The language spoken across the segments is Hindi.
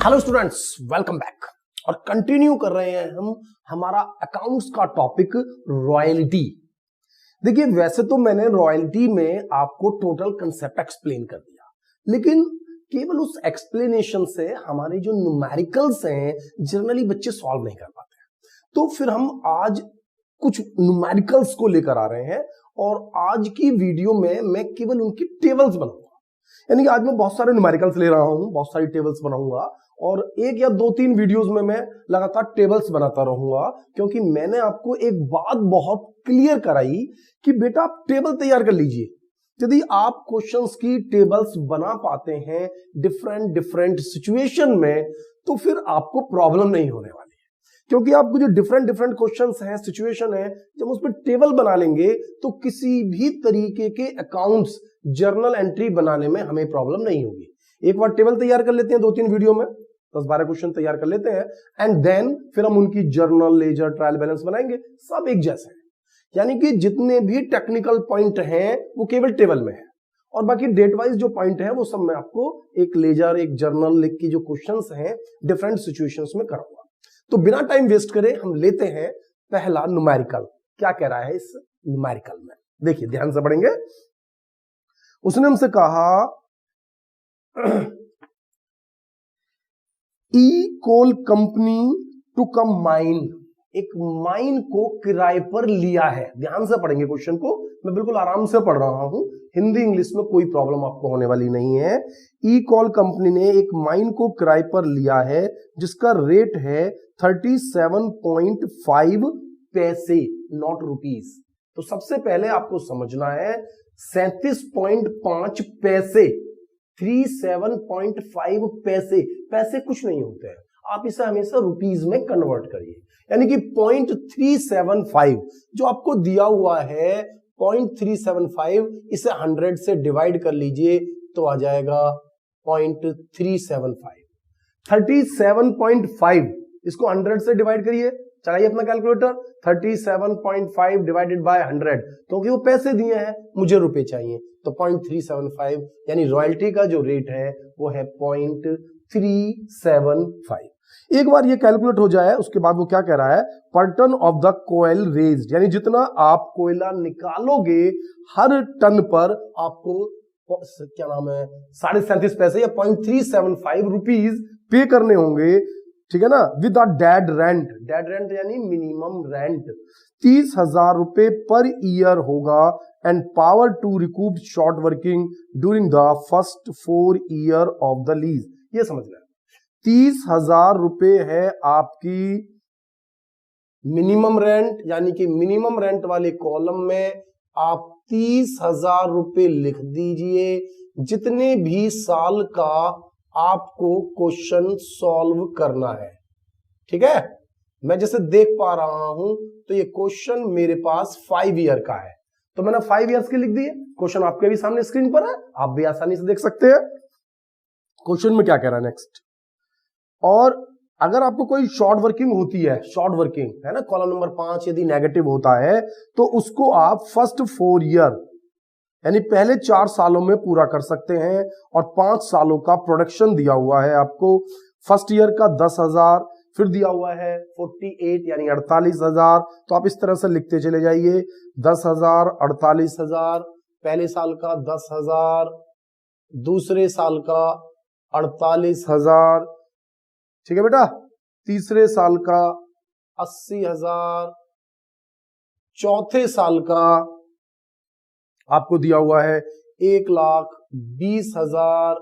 Hello students, welcome back. और कंटिन्यू कर रहे हैं हम हमारा अकाउंट्स का टॉपिक रॉयल्टी। देखिए, वैसे तो मैंने रॉयल्टी में आपको टोटल कंसेप्ट एक्सप्लेन कर दिया, लेकिन केवल उस एक्सप्लेनेशन से हमारे जो न्यूमेरिकल्स हैं जनरली बच्चे सॉल्व नहीं कर पाते। तो फिर हम आज कुछ न्यूमेरिकल्स को लेकर आ रहे हैं और आज की वीडियो में मैं केवल उनकी टेबल्स बनाऊंगा। यानी कि आज मैं बहुत सारे न्यूमेरिकल्स ले रहा हूं, बहुत सारी टेबल्स बनाऊंगा और एक या दो तीन वीडियोस में मैं लगातार टेबल्स बनाता रहूंगा, क्योंकि मैंने आपको एक बात बहुत क्लियर कराई कि बेटा आप टेबल तैयार कर लीजिए। यदि आप क्वेश्चंस की टेबल्स बना पाते हैं डिफरेंट डिफरेंट सिचुएशन में, तो फिर आपको प्रॉब्लम नहीं होने वाली है। क्योंकि आपको जो डिफरेंट डिफरेंट क्वेश्चंस हैं, सिचुएशन है, जब उस पर टेबल बना लेंगे तो किसी भी तरीके के अकाउंट्स जर्नल एंट्री बनाने में हमें प्रॉब्लम नहीं होगी। एक बार टेबल तैयार कर लेते हैं, दो तीन वीडियो में 10-12 क्वेश्चन तैयार कर लेते हैं एंड देन फिर हम उनकी जर्नल, लेजर, ट्रायल बैलेंस बनाएंगे। सब एक जैसे हैं, यानी कि जितने भी टेक्निकल पॉइंट हैं वो केवल टेबल में है और बाकी डेट वाइज जो पॉइंट है वो सब मैं आपको एक लेजर, एक जर्नल लिख के जो क्वेश्चंस हैं डिफरेंट सिचुएशंस में कराऊंगा। तो बिना टाइम वेस्ट करे हम लेते हैं पहला न्यूमेरिकल। क्या कह रहा है इस न्यूमेरिकल में, देखिए ध्यान से पढ़ेंगे। उसने हमसे कहा ई coal company to come mine, एक माइन को किराए पर लिया है। ध्यान से पढ़ेंगे क्वेश्चन को, मैं बिल्कुल आराम से पढ़ रहा हूं, हिंदी इंग्लिश में कोई प्रॉब्लम आपको होने वाली नहीं है। ई कॉल कंपनी ने एक माइन को किराए पर लिया है जिसका रेट है 37.5 पैसे, नॉट रुपीस। तो सबसे पहले आपको समझना है 37.5 पैसे, 37.5 पैसे, पैसे कुछ नहीं होते हैं, आप इसे हमेशा रुपीस में कन्वर्ट करिए। यानी कि 0.375 जो आपको दिया हुआ है 0.375, इसे 100 से डिवाइड कर लीजिए तो आ जाएगा 0.375। 37.5 इसको 100 से डिवाइड करिए, चलाइए अपना कैलकुलेटर। 37.5 डिवाइडेड बाय 100, क्योंकि वो पैसे दिए हैं, मुझे रुपए चाहिए, तो 0.375 यानी रॉयल्टी का जो रेट है वो है 0.375। एक बार ये कैलकुलेट हो जाए उसके बाद वो क्या कह रहा है, per ton of the coal raised, यानी जितना आप कोयला निकालोगे हर टन पर आपको क्या नाम है 37.5 पैसे या 0.375 रुपीज पे करने होंगे, ठीक है ना। With the dead rent, dead rent यानी मिनिमम रेंट 30,000 रुपए पर ईयर होगा and power to recoup short working during the first 4 year of the lease. ये समझ लें, 30,000 रुपए है आपकी मिनिमम रेंट, यानी कि मिनिमम रेंट वाले कॉलम में आप 30,000 रुपए लिख दीजिए जितने भी साल का आपको क्वेश्चन सॉल्व करना है। ठीक है, मैं जैसे देख पा रहा हूं तो ये क्वेश्चन मेरे पास 5 ईयर का है, तो मैंने 5 ईयर्स के लिख दिए। क्वेश्चन आपके भी सामने स्क्रीन पर है, आप भी आसानी से देख सकते हैं क्वेश्चन में क्या कह रहा है नेक्स्ट। और अगर आपको कोई शॉर्ट वर्किंग होती है, शॉर्ट वर्किंग है ना, कॉलम नंबर 5 यदि नेगेटिव होता है तो उसको आप फर्स्ट 4 ईयर यानी पहले 4 सालों में पूरा कर सकते हैं और 5 सालों का प्रोडक्शन दिया हुआ है आपको। फर्स्ट ईयर का 10,000, फिर दिया हुआ है 48 यानी 48,000, तो आप इस तरह से लिखते चले जाइए 10,000, 48,000, पहले साल का 10,000, दूसरे साल का 48,000, ठीक है बेटा, तीसरे साल का 80,000, चौथे साल का आपको दिया हुआ है 1,20,000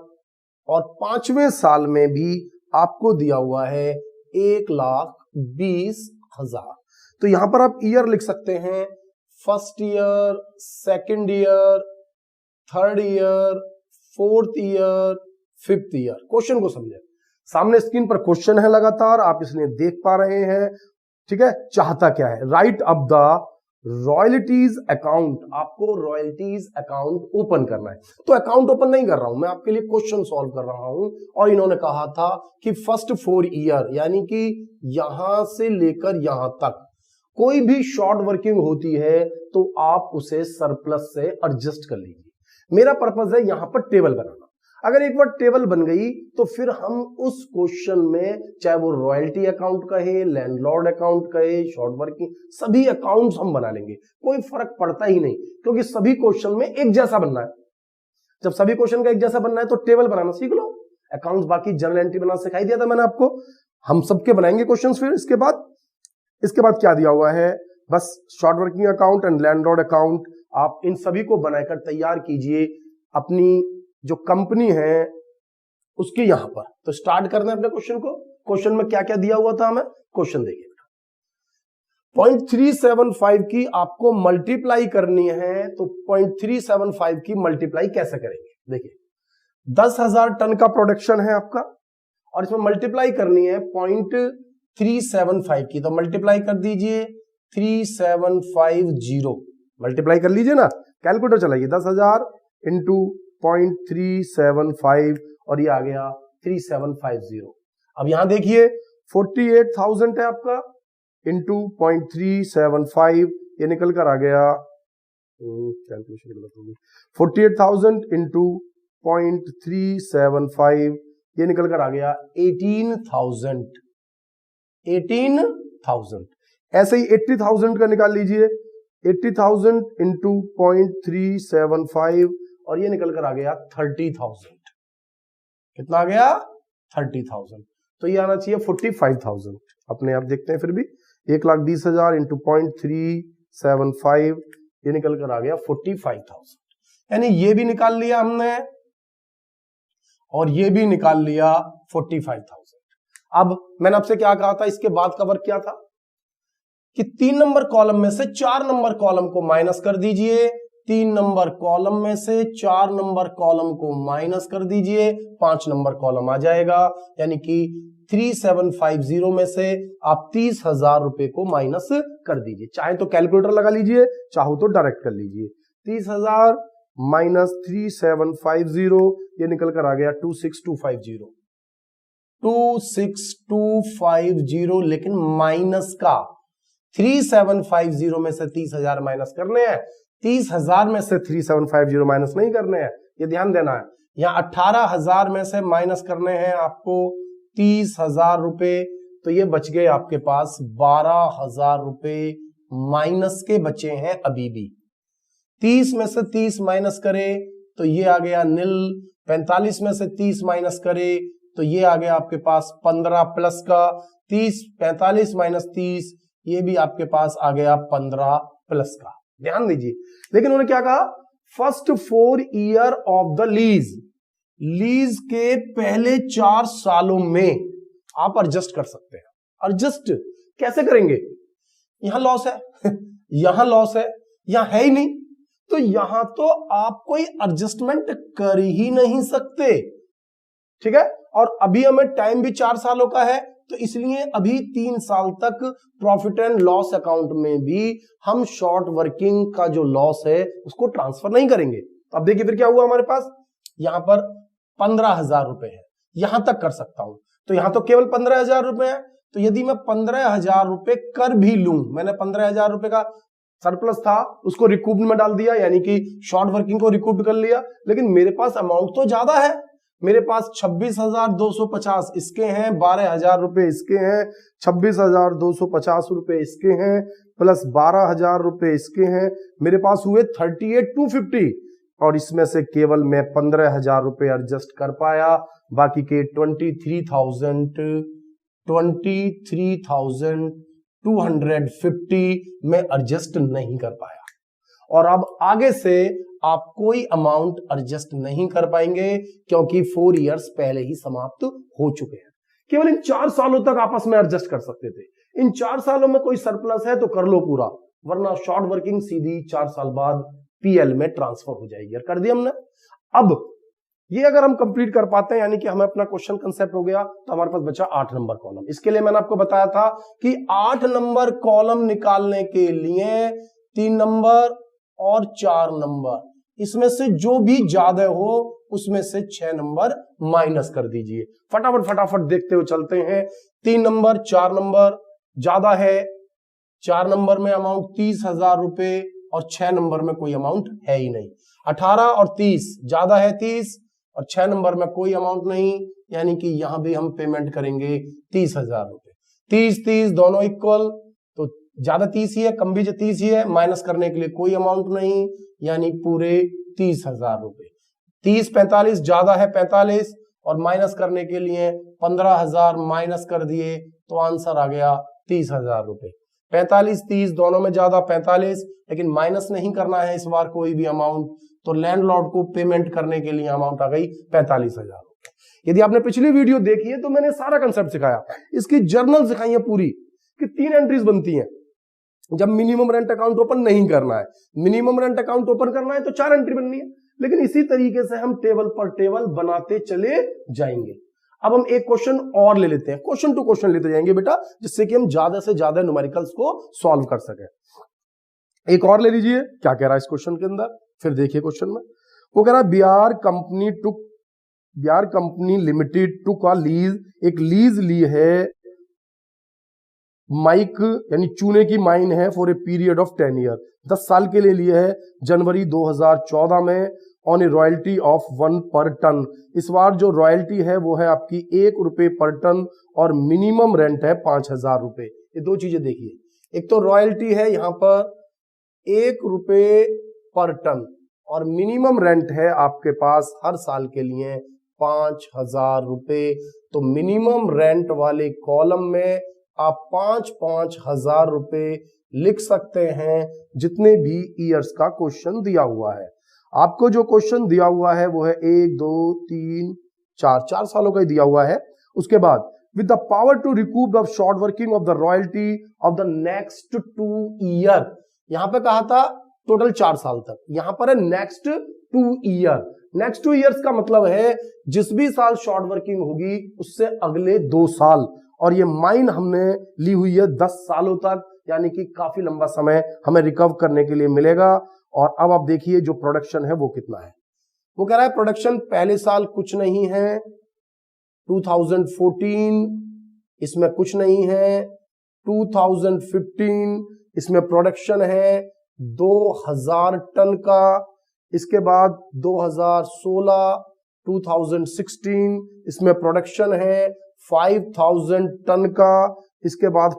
और 5वें साल में भी आपको दिया हुआ है 1,20,000। तो यहां पर आप ईयर लिख सकते हैं, first year, second year, third year, fourth year, fifth year. Question को समझे, सामने स्क्रीन पर क्वेश्चन है लगातार, आप इसने देख पा रहे हैं, ठीक है। चाहता क्या है, right up the royalties account, आपको रॉयल्टीज अकाउंट ओपन करना है। तो अकाउंट ओपन नहीं कर रहा हूं मैं, आपके लिए क्वेश्चन सॉल्व कर रहा हूं। और इन्होंने कहा था कि फर्स्ट 4 ईयर यानी कि यहां से लेकर यहां तक कोई भी शॉर्ट वर्किंग होती है तो आप उसे सरप्लस से एडजस्ट कर लीजिए। मेरा पर्पस है यहां पर टेबल बनाना। अगर एक बार टेबल बन गई तो फिर हम उस क्वेश्चन में चाहे वो रॉयल्टी अकाउंट कहे, लैंडलॉर्ड अकाउंट कहे, शॉर्ट वर्किंग, सभी अकाउंट्स हम बना लेंगे, कोई फर्क पड़ता ही नहीं, क्योंकि सभी क्वेश्चन में एक जैसा बनना है। जब सभी क्वेश्चन का एक जैसा बनना है तो टेबल बनाना सीख लो। अकाउंट्स बाकी जनरल एंट्री बनाना सिखाई दिया था मैंने आपको, हम सबके बनाएंगे क्वेश्चंस। फिर इसके बाद क्या दिया हुआ है, बस short working account and landlord account, आप इन सभी को बनाकर तैयार कीजिए अपनी जो कंपनी है उसके यहां पर। तो स्टार्ट करना है अपने क्वेश्चन को। क्वेश्चन में क्या क्या दिया हुआ था हमें, क्वेश्चन देखिए। 0.375 की आपको मल्टीप्लाई करनी है, तो 0.375 की मल्टीप्लाई कैसे करेंगे, देखिए 10,000 टन का प्रोडक्शन है आपका और इसमें मल्टीप्लाई करनी है 0.375 की, तो मल्टीप्लाई कर दीजिए 3750, मल्टीप्लाई कर लीजिए ना, कैलकुलेटर चलाइए, 10,000 इंटू 0.375 और ये आ गया 3750। अब यहां देखिए 48,000 है आपका इंटू 0.375, ये निकल कर आ गया, कैलकुलेशन गलत होगी, 48,000 इंटू 0.375, ये निकल कर आ गया 18,000। ऐसे ही 80,000 का निकाल लीजिए, 80,000 इंटू 0.375 और ये निकल कर आ गया 30,000। कितना आ गया, 30,000। तो ये आना चाहिए 45,000। अपने आप देखते हैं फिर भी, 1,20,000 इंटू 0.375, ये निकल कर आ गया 45,000। यानी ये भी निकाल लिया हमने और ये भी निकाल लिया 45,000। अब मैंने आपसे क्या कहा था, इसके बाद का वर्क क्या था कि 3 नंबर कॉलम में से 4 नंबर कॉलम को माइनस कर दीजिए, 3 नंबर कॉलम में से 4 नंबर कॉलम को माइनस कर दीजिए, 5 नंबर कॉलम आ जाएगा। यानी कि 3750 में से आप 30,000 रुपए को माइनस कर दीजिए। चाहे तो कैलकुलेटर लगा लीजिए, चाहो तो डायरेक्ट कर लीजिए। 30,000 माइनस 3750, ये निकल कर आ गया 26,250। 26,250, लेकिन माइनस का 3750 में से 30,000 माइनस करने हैं, 30,000 में से 3750 माइनस नहीं करने हैं, ये ध्यान देना है। यहां 18,000 में से माइनस करने हैं आपको 30,000 रुपए, तो ये बच गए आपके पास 12,000 रुपए माइनस के बचे हैं अभी भी। 30 में से 30 माइनस करे तो ये आ गया नील, 45 में से 30 माइनस करे तो ये आ गया आपके पास 15 प्लस का 30, 45 माइनस 30, ये भी आपके पास आ गया 15 प्लस का। ध्यान दीजिए, लेकिन उन्होंने क्या कहा, first 4 year of the lease के पहले 4 सालों में आप एडजस्ट कर सकते हैं। एडजस्ट कैसे करेंगे, यहां लॉस है यहां लॉस है, यहां है ही नहीं, तो यहां तो आप कोई एडजस्टमेंट कर ही नहीं सकते, ठीक है। और अभी हमें टाइम भी 4 सालों का है, तो इसलिए अभी 3 साल तक प्रॉफिट एंड लॉस अकाउंट में भी हम शॉर्ट वर्किंग का जो लॉस है उसको ट्रांसफर नहीं करेंगे। तो अब देखिए फिर क्या हुआ हमारे पास, यहां पर 15,000 रुपए है, यहां तक कर सकता हूं, तो यहां तो केवल 15,000 रुपए है। तो यदि मैं 15,000 रुपए कर भी लूं, मैंने 15,000 रुपए का सरप्लस था उसको रिकूप में डाल दिया, यानी कि शॉर्ट वर्किंग को रिकूप कर लिया, लेकिन मेरे पास अमाउंट तो ज्यादा है, मेरे पास 26,250 इसके हैं, 12,000 रुपए इसके हैं, 26,250 रुपए इसके हैं, प्लस 12,000 रुपए इसके हैं, मेरे पास हुए 38,250 और इसमें से केवल मैं 15,000 रुपए एडजस्ट कर पाया, बाकी के 23,250 में एडजस्ट नहीं कर पाया। और अब आगे से आप कोई अमाउंट एडजस्ट नहीं कर पाएंगे क्योंकि 4 इयर्स पहले ही समाप्त हो चुके हैं। केवल इन 4 सालों तक आपस में एडजस्ट कर सकते थे। इन 4 सालों में कोई सरप्लस है तो कर लो पूरा, वरना शॉर्ट वर्किंग सीधी 4 साल बाद पीएल में ट्रांसफर हो जाएगी। और कर दिया हमने। अब ये अगर हम कंप्लीट कर पाते हैं, यानी कि हमें अपना क्वेश्चन कंसेप्ट हो गया, तो हमारे पास बचा 8 नंबर कॉलम। इसके लिए मैंने आपको बताया था कि 8 नंबर कॉलम निकालने के लिए 3 नंबर और 4 नंबर, इसमें से जो भी ज्यादा हो उसमें से 6 नंबर माइनस कर दीजिए। फटाफट देखते हुए चलते हैं। 3 नंबर 4 नंबर ज्यादा है, 4 नंबर में अमाउंट 30,000 रुपए और 6 नंबर में कोई अमाउंट है ही नहीं। 18 और 30 ज्यादा है 30 और 6 नंबर में कोई अमाउंट नहीं, यानी कि यहां भी हम पेमेंट करेंगे 30,000 रुपए। 30-30 दोनों इक्वल, तो ज्यादा 30 ही है, कम भी 30 ही है, माइनस करने के लिए कोई अमाउंट नहीं, यानी पूरे 30,000 रुपए। 30-45 ज्यादा है 45, और माइनस करने के लिए 15,000 माइनस कर दिए तो आंसर आ गया 30,000 रुपए। 45-30 दोनों में ज्यादा 45, लेकिन माइनस नहीं करना है इस बार कोई भी अमाउंट, तो लैंडलॉर्ड को पेमेंट करने के लिए अमाउंट आ गई 45,000 रुपए। यदि आपने पिछली वीडियो देखी है तो मैंने सारा कंसेप्ट सिखाया, इसकी जर्नल सिखाई है पूरी कि 3 एंट्रीज बनती हैं जब मिनिमम रेंट अकाउंट ओपन नहीं करना है। मिनिमम रेंट अकाउंट ओपन करना है तो 4 एंट्री बननी है, लेकिन इसी तरीके से हम टेबल पर टेबल बनाते चले जाएंगे। अब हम एक क्वेश्चन और ले लेते हैं, क्वेश्चन टू क्वेश्चन लेते जाएंगे बेटा, जिससे कि हम ज्यादा से ज्यादा न्यूमेरिकल्स को सॉल्व कर सके। एक और ले लीजिए, क्या कह रहा है इस क्वेश्चन के अंदर, फिर देखिए क्वेश्चन में। वो कह रहा है बिहार कंपनी लिमिटेड टू का लीज, एक लीज ली है माइक यानी चूने की माइन है for a period of 10 year, 10 साल के लिए लिए है, जनवरी 2014 में, ऑन ए रॉयल्टी ऑफ 1 पर टन। इस बार जो रॉयल्टी है वो है आपकी 1 रुपए पर टन, और मिनिमम रेंट है 5,000 रुपए। ये दो चीजें देखिए, एक तो रॉयल्टी है यहां पर 1 रुपए पर टन, और मिनिमम रेंट है आपके पास हर साल के लिए 5,000 रुपए। तो मिनिमम रेंट वाले कॉलम में आप 5,000 रुपए लिख सकते हैं, जितने भी ईयर्स का क्वेश्चन दिया हुआ है। आपको जो क्वेश्चन दिया हुआ है वो है 1 2 3 4 सालों का ही दिया हुआ है। उसके बाद with the power to recoup the short working of the royalty of the next 2 year, यहां पे कहा था टोटल 4 साल तक, यहां पर है नेक्स्ट 2 ईयर। नेक्स्ट 2 ईयर्स का मतलब है जिस भी साल शॉर्ट वर्किंग होगी उससे अगले 2 साल, और ये माइन हमने ली हुई है 10 सालों तक, यानी कि काफी लंबा समय हमें रिकवर करने के लिए मिलेगा। और अब आप देखिए जो प्रोडक्शन है वो कितना है। वो कह रहा है प्रोडक्शन पहले साल कुछ नहीं है, 2014 इसमें कुछ नहीं है, 2015 इसमें प्रोडक्शन है 2,000 टन का, इसके बाद 2016 इसमें प्रोडक्शन है 5,000 टन का, इसके बाद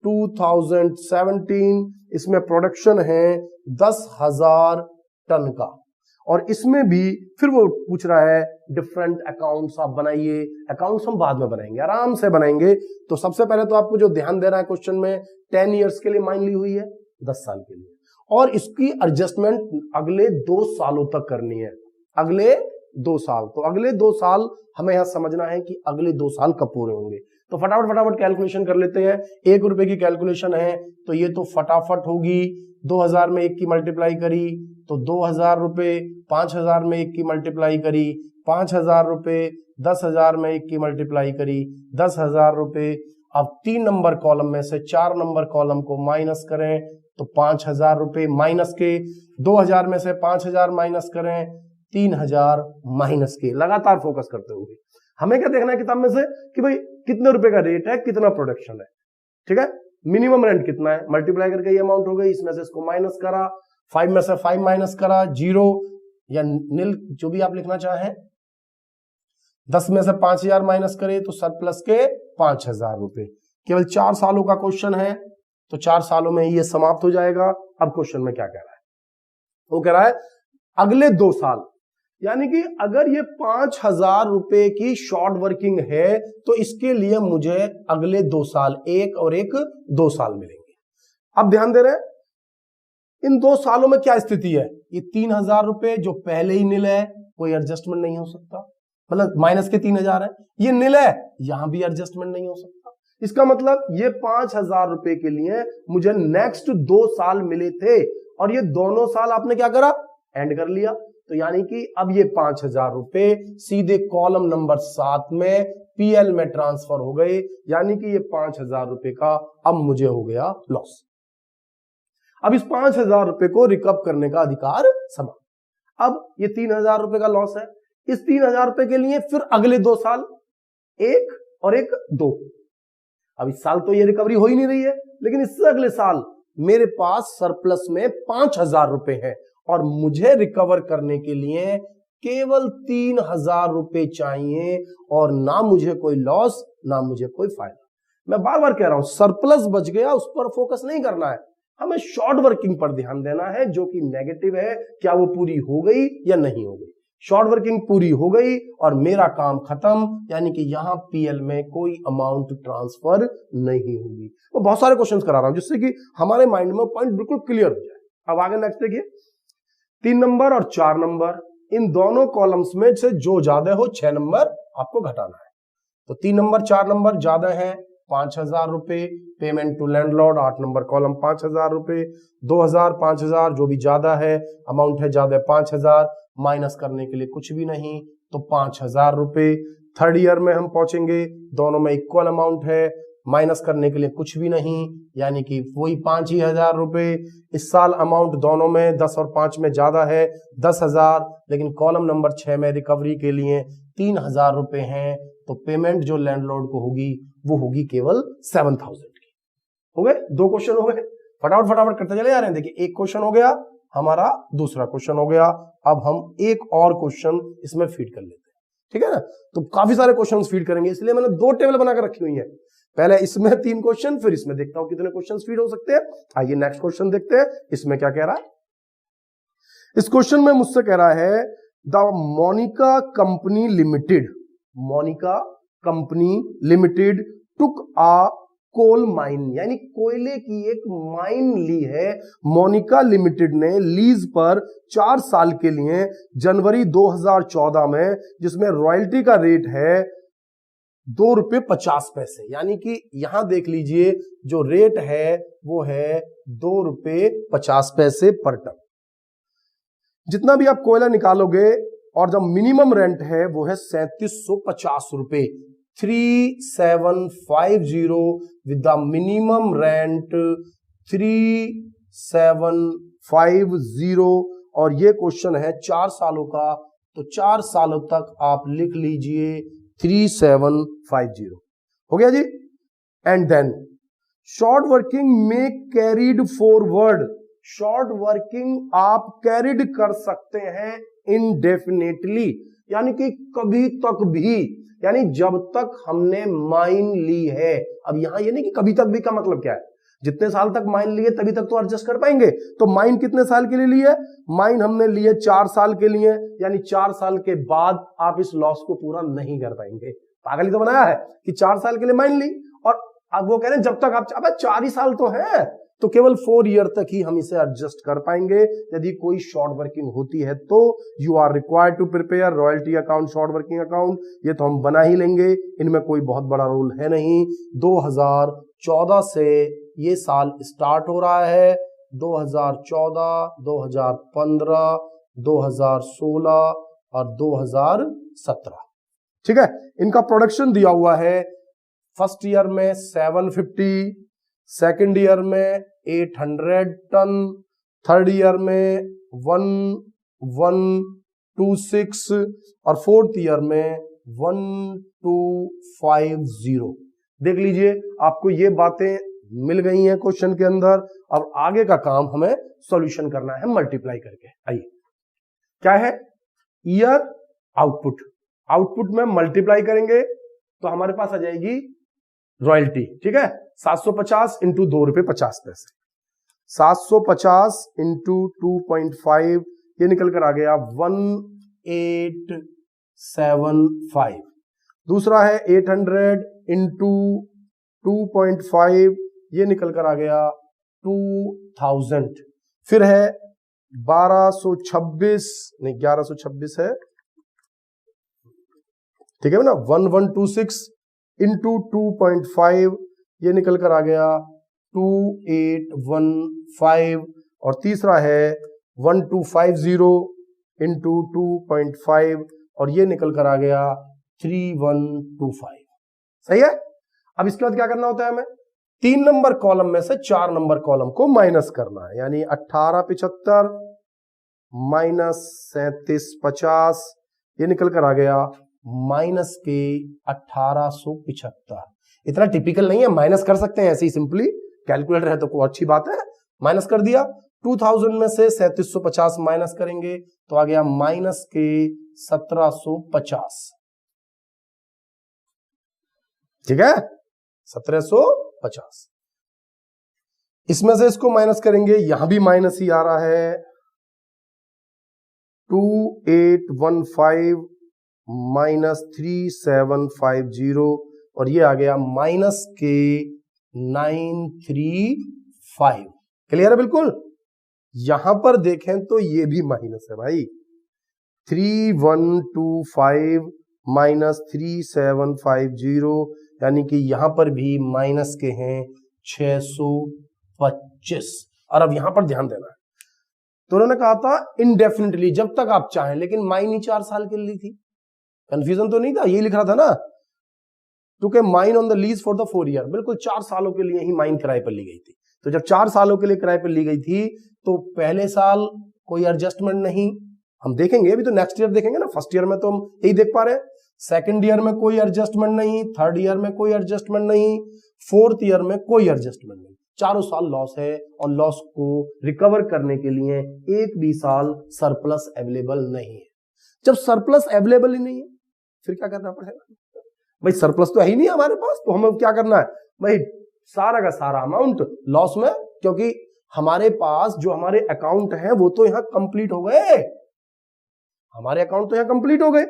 2017 इसमें प्रोडक्शन है 10,000 टन का। और इसमें भी फिर वो पूछ रहा है डिफरेंट अकाउंट्स आप बनाइए। अकाउंट्स हम बाद में बनाएंगे, आराम से बनाएंगे। तो सबसे पहले तो आपको जो ध्यान देना है क्वेश्चन में, 10 ईयर्स के लिए माइन ली हुई है, 10 साल के लिए, और इसकी एडजस्टमेंट अगले 2 सालों तक करनी है, अगले 2 साल। तो अगले 2 साल हमें यहां समझना है कि अगले 2 साल कब पूरे होंगे। तो फटाफट कैलकुलेशन कर लेते हैं। 1 रुपए की कैलकुलेशन है तो ये तो फटाफट होगी, 2000 में 1 की मल्टीप्लाई करी तो 2,000 रुपए, 5,000 में 1 की मल्टीप्लाई करी 5,000 रुपए, 10,000 में 1 की मल्टीप्लाई करी 10,000 रुपए। अब 3 नंबर कॉलम में से 4 नंबर कॉलम को माइनस करें तो 5,000 रुपए, माइनस के 2,000 में से 5,000 माइनस करें 3,000 माइनस के। लगातार फोकस करते हुए हमें क्या देखना है किताब में से कि भाई कितने रुपए का रेट है, कितना प्रोडक्शन है, ठीक है, मिनिमम रेंट कितना है, मल्टीप्लाई करके ये अमाउंट हो गई, इसमें से इसको माइनस करा, 5 में से 5 माइनस करा, 0 या नील जो भी आप लिखना चाहें, 10 में से 5,000 माइनस करे तो सरप्लस के 5,000 रुपए। केवल 4 सालों का क्वेश्चन है तो 4 सालों में ये समाप्त हो जाएगा। अब क्वेश्चन में क्या कह रहा है, वो कह रहा है अगले 2 साल, यानी कि अगर ये 5,000 रुपए की शॉर्ट वर्किंग है तो इसके लिए मुझे अगले 2 साल, 1 और 1 2 साल मिलेंगे। अब ध्यान दे रहे हैं इन 2 सालों में क्या स्थिति है। ये 3,000 रुपए जो पहले ही नील है, कोई एडजस्टमेंट नहीं हो सकता, मतलब माइनस के 3,000 है, ये नील है, यहां भी एडजस्टमेंट नहीं हो सकता। इसका मतलब ये 5,000 रुपए के लिए मुझे नेक्स्ट 2 साल मिले थे, और ये दोनों साल आपने क्या करा, एंड कर लिया। तो यानी कि अब ये 5,000 रुपए सीधे कॉलम नंबर 7 में पीएल में ट्रांसफर हो गए, यानी कि ये 5,000 रुपए का अब मुझे हो गया लॉस। अब इस 5,000 रुपए को रिकवर करने का अधिकार समाप्त। अब ये 3,000 रुपए का लॉस है, इस 3,000 रुपए के लिए फिर अगले 2 साल, 1 और 1 2। अब इस साल तो ये रिकवरी हो ही नहीं रही है, लेकिन इससे अगले साल मेरे पास सरप्लस में 5,000 रुपए है, और मुझे रिकवर करने के लिए केवल 3,000 रुपए चाहिए और ना मुझे कोई लॉस ना मुझे कोई फायदा। मैं बार बार कह रहा हूं, सरप्लस बच गया उस पर फोकस नहीं करना है, हमें शॉर्ट वर्किंग पर ध्यान देना है, जो कि नेगेटिव है, क्या वो पूरी हो गई या नहीं हो गई। शॉर्ट वर्किंग पूरी हो गई और मेरा काम खत्म, यानी कि यहां पीएल में कोई अमाउंट ट्रांसफर नहीं होगी। तो बहुत सारे क्वेश्चंस करा रहा हूं जिससे कि हमारे माइंड में पॉइंट बिल्कुल क्लियर हो जाए। अब आगे नेक्स्ट देखिए, 3 नंबर और 4 नंबर, इन दोनों कॉलम्स में से जो ज्यादा हो 6 नंबर आपको घटाना है। तो 3 नंबर 4 नंबर ज्यादा है 5,000 रुपए, payment to landlord 8 number column 5,000 रुपए, 2,000 5,000 जो भी ज्यादा है, अमाउंट है ज्यादा 5,000, माइनस करने के लिए कुछ भी नहीं तो 5,000 रुपए। थर्ड ईयर में हम पहुंचेंगे, दोनों में इक्वल अमाउंट है, माइनस करने के लिए कुछ भी नहीं, यानी कि वही 5,000 रुपए। इस साल अमाउंट दोनों में 10 और 5 में ज्यादा है 10,000, लेकिन कॉलम नंबर 6 में रिकवरी के लिए 3,000 रुपए हैं, तो पेमेंट जो लैंडलॉर्ड को होगी वो होगी केवल 7,000 की। हो गए 2 क्वेश्चन हो गए, फटाफट फटाफट करते चले जा रहे हैं। देखिए एक क्वेश्चन हो गया हमारा, दूसरा क्वेश्चन हो गया, अब हम एक और क्वेश्चन इसमें फीड कर लेते हैं, ठीक है ना। तो काफी सारे क्वेश्चन फीड करेंगे, इसलिए मैंने 2 टेबल बनाकर रखी हुई है, पहले इसमें 3 क्वेश्चन, फिर इसमें देखता हूं कितने क्वेश्चन फीड हो सकते हैं। आइए नेक्स्ट क्वेश्चन देखते हैं, इसमें क्या कह रहा है। इस क्वेश्चन में मुझसे कह रहा है the Monika company limited, Monika company limited took a coal mine, यानी कोयले की एक माइन ली है मोनिका लिमिटेड ने लीज पर 4 साल के लिए जनवरी 2014 में, जिसमें रॉयल्टी का रेट है ₹2.50, यानी कि यहां देख लीजिए जो रेट है वो है ₹2.50 पर टन। जितना भी आप कोयला निकालोगे और जब मिनिमम रेंट है वो है 3,750 रुपए, 3750 विद द मिनिमम रेंट 3750। और ये क्वेश्चन है 4 सालों का, तो 4 सालों तक आप लिख लीजिए 3750। हो गया जी। एंड देन शॉर्ट वर्किंग में कैरीड फॉरवर्ड, शॉर्ट वर्किंग आप कैरिड कर सकते हैं इनडेफिनेटली, यानी कि कभी तक भी, यानी जब तक हमने माइन ली है। अब यहां ये नहीं कि कभी तक भी का मतलब क्या है, जितने साल तक माइन लिए तभी तक तो एडजस्ट कर पाएंगे। तो माइन कितने साल के लिए ली है, माइन हमने लिए 4 साल के लिए, यानी 4 साल के बाद आप इस लॉस को पूरा नहीं कर पाएंगे। पागल ही तो बनाया है कि 4 साल के लिए माइन ली, और अब वो कह रहे हैं जब तक आप, अब 4 ही साल तो है, तो केवल 4 ईयर तक ही हम इसे एडजस्ट कर पाएंगे। यदि कोई शॉर्ट वर्किंग होती है तो you are required to prepare royalty account, short working account, ये तो हम बना ही लेंगे, इनमें कोई बहुत बड़ा रूल है नहीं। 2014 से ये साल स्टार्ट हो रहा है, 2014, 2015, 2016 और 2017, ठीक है। इनका प्रोडक्शन दिया हुआ है, फर्स्ट ईयर में 750, सेकेंड ईयर में 800 टन, थर्ड ईयर में 1126 और फोर्थ ईयर में 1250। देख लीजिए आपको ये बातें मिल गई हैं क्वेश्चन के अंदर। अब आगे का काम हमें सॉल्यूशन करना है मल्टीप्लाई करके। आइए क्या है, ईयर आउटपुट, आउटपुट में मल्टीप्लाई करेंगे तो हमारे पास आ जाएगी रॉयल्टी, ठीक है। 750 इंटू ₹2.50, 750 इंटू 2.5, ये निकल कर आ गया 1875। दूसरा है 800 इंटू 2.5, ये निकल कर आ गया 2000। फिर है 1226, नहीं 1126 है, ठीक है ना, 1126 इंटू 2.5, ये निकल कर आ गया 2815। और तीसरा है 1250 इंटू 2.5 और ये निकल कर आ गया 3125। सही है। अब इसके बाद क्या करना होता है, हमें 3 नंबर कॉलम में से 4 नंबर कॉलम को माइनस करना है, यानी 1875 माइनस 3750, ये निकल कर आ गया माइनस के 1875। इतना टिपिकल नहीं है, माइनस कर सकते हैं ऐसे ही सिंपली, कैलकुलेटर है तो कोई अच्छी बात है, माइनस कर दिया 2000 में से 3750 माइनस करेंगे तो आ गया माइनस के 1750। ठीक है, 1750। इसमें से इसको माइनस करेंगे, यहां भी माइनस ही आ रहा है, 2815 माइनस 3750 और ये आ गया माइनस के 935। क्लियर है बिल्कुल। यहां पर देखें तो ये भी माइनस है भाई, 3125 माइनस 3750 यानी कि यहां पर भी माइनस के हैं 625। और अब यहां पर ध्यान देना है, तो उन्होंने कहा था इंडेफिनिटली, जब तक आप चाहें, लेकिन माइन ही 4 साल के लिए थी। कंफ्यूजन तो नहीं था, यही लिख रहा था ना, टू के mine on the lease for the 4 year, बिल्कुल 4 सालों के लिए ही माइन किराए पर ली गई थी। तो जब 4 सालों के लिए किराए पर ली गई थी तो पहले साल कोई एडजस्टमेंट नहीं, हम देखेंगे अभी तो नेक्स्ट ईयर देखेंगे ना, फर्स्ट ईयर में तो हम यही देख पा रहे हैं, सेकंड ईयर में कोई एडजस्टमेंट नहीं, थर्ड ईयर में कोई एडजस्टमेंट नहीं, फोर्थ ईयर में कोई एडजस्टमेंट नहीं, चारों साल लॉस है और लॉस को रिकवर करने के लिए एक भी साल सरप्लस अवेलेबल नहीं है। जब सरप्लस अवेलेबल ही नहीं है फिर क्या करना पड़ेगा भाई, सरप्लस तो है ही नहीं हमारे पास, तो हमें क्या करना है भाई, सारा का सारा अमाउंट लॉस में, क्योंकि हमारे पास जो हमारे अकाउंट हैं वो तो यहां कंप्लीट हो गए, हमारे अकाउंट तो यहां कंप्लीट हो गए।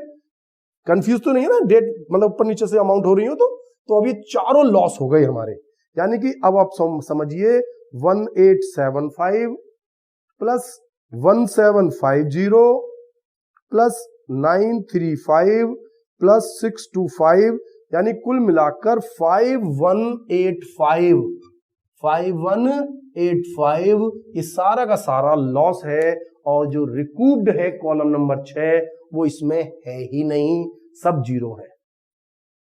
कंफ्यूज तो नहीं है ना, डेट मतलब ऊपर नीचे से अमाउंट हो रही हो तो अभी चारों लॉस हो गए हमारे, यानी कि अब आप समझिए 1875 प्लस 1750 प्लस 935 प्लस 625 यानी कुल मिलाकर 5185 ये सारा का सारा लॉस है, और जो रिकूव्ड है कॉलम नंबर 6 वो इसमें है ही नहीं, सब जीरो है।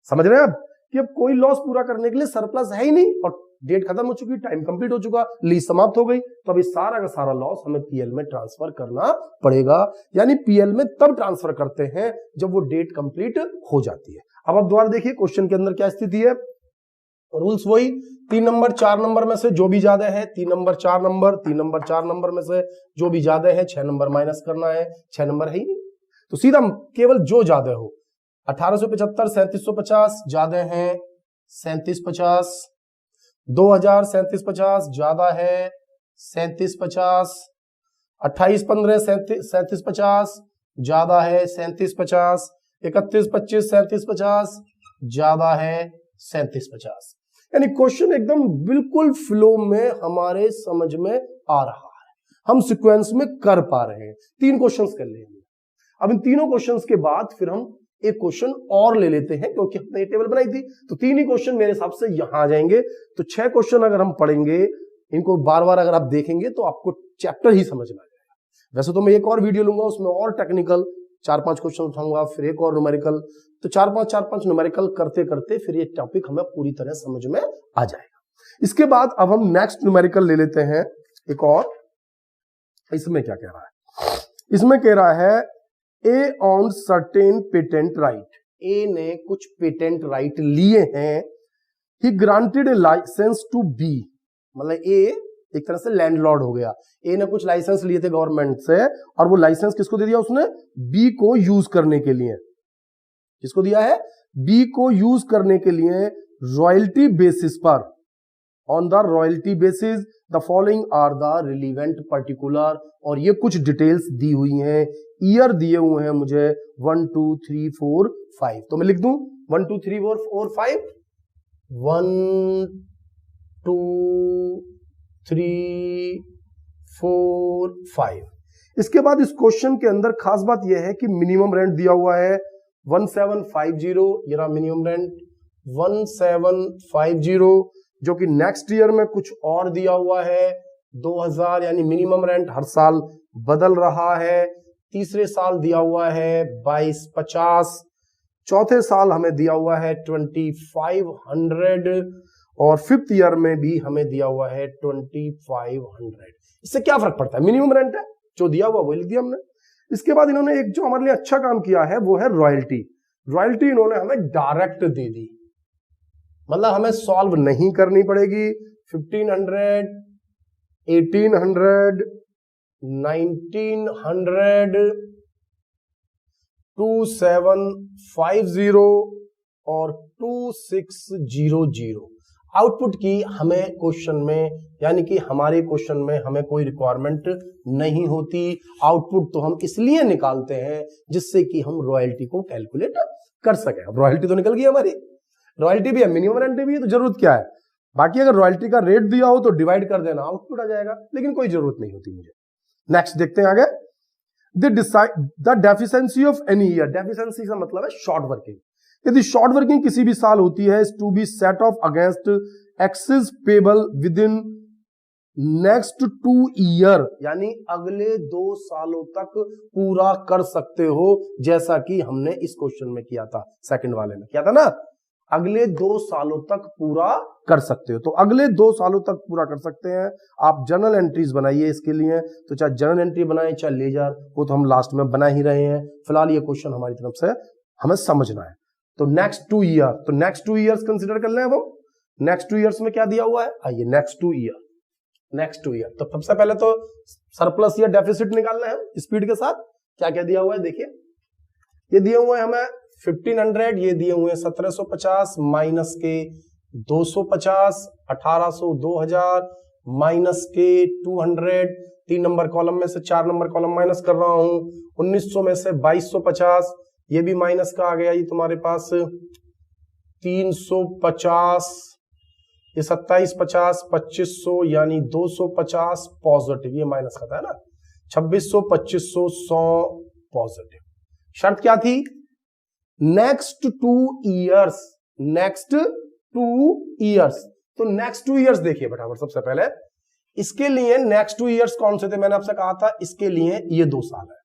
समझ रहे हैं अब कि अब कोई लॉस पूरा करने के लिए सरप्लस है ही नहीं, और डेट खत्म हो चुकी, टाइम कंप्लीट हो चुका, लीज समाप्त हो गई, तो अभी सारा का सारा लॉस हमें पीएल में ट्रांसफर करना पड़ेगा। यानी पीएल में तब ट्रांसफर करते हैं जब वो डेट कंप्लीट हो जाती है। अब आप दोबारा देखिए क्वेश्चन के अंदर क्या स्थिति है, रूल्स वही, 3 नंबर 4 नंबर में से जो भी ज्यादा है, 3 नंबर 4 नंबर, 3 नंबर 4 नंबर में से जो भी ज्यादा है 6 नंबर माइनस करना है, 6 नंबर है ही नहीं तो सीधा केवल जो ज्यादा हो, 1875 3750 ज्यादा है 3750, 2000 3750 ज्यादा है 3750, 2815 3750 ज्यादा है 3750, 3125 3750 ज्यादा है 3750। यानी क्वेश्चन एकदम बिल्कुल फ्लो में हमारे समझ में आ रहा है, हम सीक्वेंस में कर पा रहे हैं। 3 क्वेश्चंस कर लिए हमने। अब इन तीनों क्वेश्चंस के बाद फिर हम एक क्वेश्चन और ले लेते हैं, क्योंकि हमने टेबल बनाई थी तो 3 ही क्वेश्चन मेरे हिसाब से यहां आ जाएंगे। तो 6 क्वेश्चन अगर हम पढ़ेंगे, इनको बार बार अगर आप देखेंगे तो आपको चैप्टर ही समझ में आ जाएगा। वैसे तो मैं एक और वीडियो लूंगा, उसमें और टेक्निकल 4-5 क्वेश्चन उठाऊंगा, फिर एक और न्यूमेरिकल, तो 4-5 न्यूमेरिकल करते करते फिर ये टॉपिक हमें पूरी तरह समझ में आ जाएगा। इसके बाद अब हम नेक्स्ट न्यूमेरिकल ले लेते हैं एक और। इसमें क्या कह रहा है, इसमें कह रहा है A on certain patent right, A ने कुछ पेटेंट राइट लिए हैं, he granted a licence to B, मतलब ए एक तरह से लैंडलॉर्ड हो गया, ए ने कुछ लाइसेंस लिए थे गवर्नमेंट से, और वो लाइसेंस किसको दे दिया उसने, बी को यूज करने के लिए। किसको दिया है, बी को यूज करने के लिए रॉयल्टी बेसिस पर, on the royalty basis the following are the relevant particular, और ये कुछ डिटेल्स दी हुई हैं, ईयर दिए हुए हैं मुझे 1 2 3 4 5, तो मैं लिख दूं 1 2 3 4 5, 1 2 3 4 5। इसके बाद इस क्वेश्चन के अंदर खास बात यह है कि मिनिमम रेंट दिया हुआ है 1750, ये रहा मिनिमम रेंट 1750, जो कि नेक्स्ट ईयर में कुछ और दिया हुआ है 2000, यानी मिनिमम रेंट हर साल बदल रहा है। तीसरे साल दिया हुआ है 2250, चौथे साल हमें दिया हुआ है 2500, और फिफ्थ ईयर में भी हमें दिया हुआ है 2500। इससे क्या फर्क पड़ता है, मिनिमम रेंट है, जो दिया हुआ वो लिख दिया हमने। इसके बाद इन्होंने एक जो हमारे लिए अच्छा काम किया है वो है रॉयल्टी। रॉयल्टी इन्होंने हमें डायरेक्ट दे दी, मतलब हमें सॉल्व नहीं करनी पड़ेगी। 1500 1800, 1900, 2750 और 2600। आउटपुट की हमें क्वेश्चन में, यानी कि हमारे क्वेश्चन में हमें कोई रिक्वायरमेंट नहीं होती। आउटपुट तो हम इसलिए निकालते हैं जिससे कि हम रॉयल्टी को कैलकुलेट कर सके। अब रॉयल्टी तो निकल गई हमारी, रॉयल्टी भी है, मिनिमम रेंट भी है, तो जरूरत क्या है? बाकी अगर रॉयल्टी का रेट दिया हो तो डिवाइड कर देना, आउटपुट आ जाएगा, लेकिन कोई जरूरत नहीं होती मुझे। नेक्स्ट देखते हैं आगे। The deficiency of any year, deficiency का मतलब है शॉर्ट वर्किंग। यदि शॉर्ट वर्किंग किसी भी साल होती है, is to be set off against excess payable within next 2 year, यानी अगले 2 सालों तक पूरा कर सकते हो, जैसा कि हमने इस क्वेश्चन में किया था, सेकंड वाले में किया था ना। अगले 2 सालों तक पूरा कर सकते हो, तो अगले 2 सालों तक पूरा कर सकते हैं। आप जर्नल एंट्रीज बनाइए इसके लिए, तो चाहे जर्नल एंट्री बनाए चाहे लेजर, वो तो हम लास्ट में बना ही रहे हैं। फिलहाल ये क्वेश्चन हमारी तरफ से हमें समझना है। तो नेक्स्ट 2 ईयर, तो नेक्स्ट 2 ईयर्स कंसिडर कर लें अब हम। नेक्स्ट 2 ईयर्स में क्या दिया हुआ है, आइए नेक्स्ट 2 ईयर, नेक्स्ट 2 ईयर। तो सबसे पहले तो सरप्लस या डेफिसिट निकालना है स्पीड के साथ। क्या क्या दिया हुआ है देखिए, ये दिए हुए हैं हमें 1500, ये दिए हुए हैं 1750 माइनस के 250, 1800, 2000 माइनस के 200, 3 नंबर कॉलम में से 4 नंबर कॉलम माइनस कर रहा हूं, 1900 में से 2250, ये भी माइनस का आ गया, ये तुम्हारे पास 350, ये 2750, 2500 यानी 250 पॉजिटिव, ये माइनस का था ना, 2600, 2500, 100 पॉजिटिव। शर्त क्या थी, नेक्स्ट 2 ईयर्स, नेक्स्ट 2 ईयर्स। तो नेक्स्ट 2 ईयर्स देखिए फटाफट, सबसे पहले इसके लिए नेक्स्ट 2 ईयर्स कौन से थे, मैंने आपसे कहा था इसके लिए ये 2 साल है,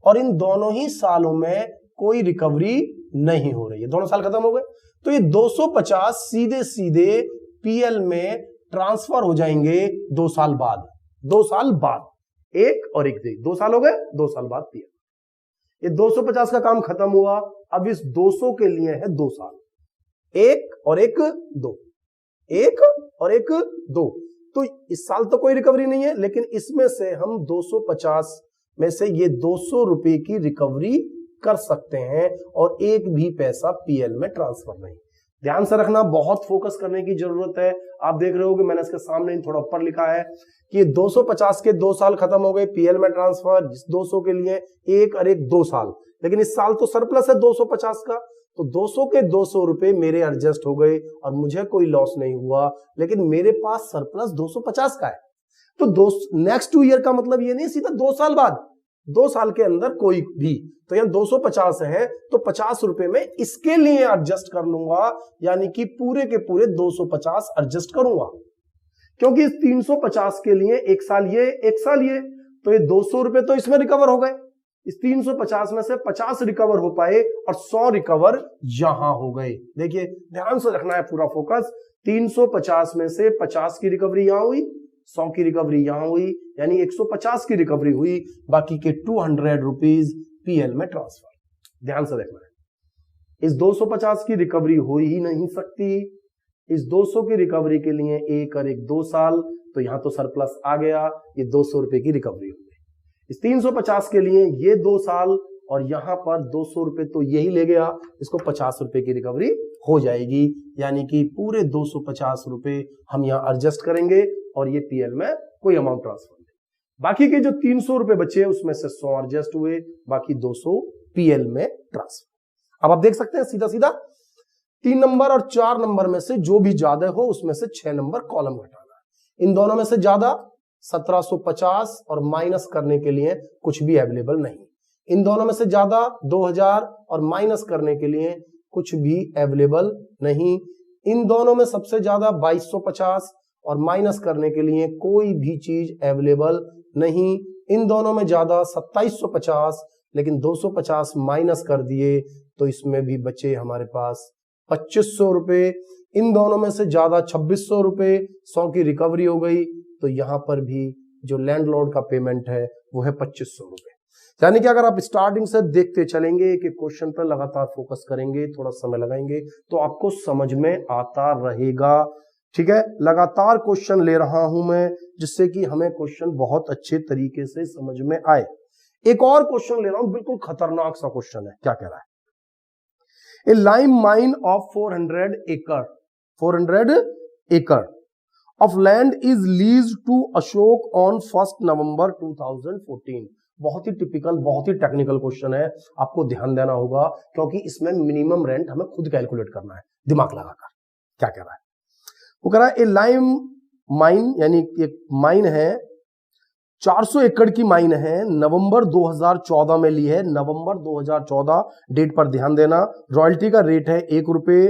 और इन दोनों ही सालों में कोई रिकवरी नहीं हो रही है, दोनों साल खत्म हो गए। तो ये 250 सीधे सीधे पीएल में ट्रांसफर हो जाएंगे 2 साल बाद, 2 साल बाद, एक और एक दे 2 साल हो गए, 2 साल बाद पीएल। ये 250 का काम खत्म हुआ, अब इस 200 के लिए है 2 साल, एक और एक 2, एक और एक 2। तो इस साल तो कोई रिकवरी नहीं है, लेकिन इसमें से हम 250 में से ये 200 रुपए की रिकवरी कर सकते हैं, और एक भी पैसा पीएल में ट्रांसफर नहीं। ध्यान से रखना, बहुत फोकस करने की जरूरत है। आप देख रहे हो कि मैंने इसके सामने थोड़ा ऊपर लिखा है कि 250 के 2 साल खत्म हो गए, पीएल में ट्रांसफर, 200 के लिए एक और एक 2 साल, लेकिन इस साल तो सरप्लस है 250 का, तो 200 के 200 रुपए मेरे एडजस्ट हो गए और मुझे कोई लॉस नहीं हुआ, लेकिन मेरे पास सरप्लस 250 का है। तो नेक्स्ट 2 ईयर का मतलब ये नहीं सीधा 2 साल बाद, 2 साल के अंदर कोई भी, तो यहां 250 है तो 50 रुपए में इसके लिए एडजस्ट कर लूंगा, यानी कि पूरे के पूरे 250 एडजस्ट करूंगा, क्योंकि इस 350 के लिए एक साल ये, एक साल ये, तो ये 200 रुपए तो इसमें रिकवर हो गए, इस 350 में से 50 रिकवर हो पाए और 100 रिकवर यहां हो गए। देखिए ध्यान से रखना है पूरा फोकस, 350 में से 50 की रिकवरी यहां हुई, 100 की रिकवरी यहां हुई, यानी 150 की रिकवरी हुई, बाकी के 200 रुपीज पीएल में ट्रांसफर। ध्यान से देखना है, इस 250 की रिकवरी हो ही नहीं सकती, इस 200 की रिकवरी के लिए एक और एक 2 साल, तो यहां तो सरप्लस आ गया, ये 200 रुपए की रिकवरी हो गई। इस 350 के लिए ये 2 साल, और यहां पर 200 रुपए तो यही ले गया, इसको 50 रुपए की रिकवरी हो जाएगी, यानी कि पूरे 250 रुपए हम यहां एडजस्ट करेंगे और ये पीएल में कोई अमाउंट ट्रांसफर नहीं। बाकी के जो 300 रुपए बचे उसमें से 100 एडजस्ट हुए, बाकी 200 पीएल में ट्रांसफर। अब आप देख सकते हैं सीधा सीधा 3 नंबर और 4 नंबर में से जो भी ज्यादा हो उसमें से 6 नंबर कॉलम घटाना है। इन दोनों में से ज्यादा 1750 और माइनस करने के लिए कुछ भी अवेलेबल नहीं, इन दोनों में से ज्यादा 2000 और माइनस करने के लिए कुछ भी अवेलेबल नहीं, इन दोनों में सबसे ज्यादा 2250 और माइनस करने के लिए कोई भी चीज अवेलेबल नहीं, इन दोनों में ज्यादा 2750, लेकिन 250 माइनस कर दिए तो इसमें भी बचे हमारे पास 2500 रुपए, इन दोनों में से ज्यादा 2600 रुपए, 100 की रिकवरी हो गई, तो यहां पर भी जो लैंडलॉर्ड का पेमेंट है वो है 2500 रुपए। यानी कि अगर आप स्टार्टिंग से देखते चलेंगे कि क्वेश्चन पर लगातार फोकस करेंगे, थोड़ा समय लगाएंगे, तो आपको समझ में आता रहेगा। ठीक है, लगातार क्वेश्चन ले रहा हूं मैं जिससे कि हमें क्वेश्चन बहुत अच्छे तरीके से समझ में आए। एक और क्वेश्चन ले रहा हूं, बिल्कुल खतरनाक सा क्वेश्चन है। क्या कह रहा है? ए lime mine of 400 acre of land is lease to Ashok on 1 November 2014। बहुत ही टिपिकल, बहुत ही टेक्निकल क्वेश्चन है, आपको ध्यान देना होगा क्योंकि इसमें मिनिमम रेंट हमें खुद कैलकुलेट करना है दिमाग लगाकर। क्या कह रहा है? वो कह रहा है ए लाइम माइन, यानी एक माइन है, 400 एकड़ की माइन है, नवंबर 2014 में ली है, नवंबर 2014 डेट पर ध्यान देना। रॉयल्टी का रेट है 1 रुपए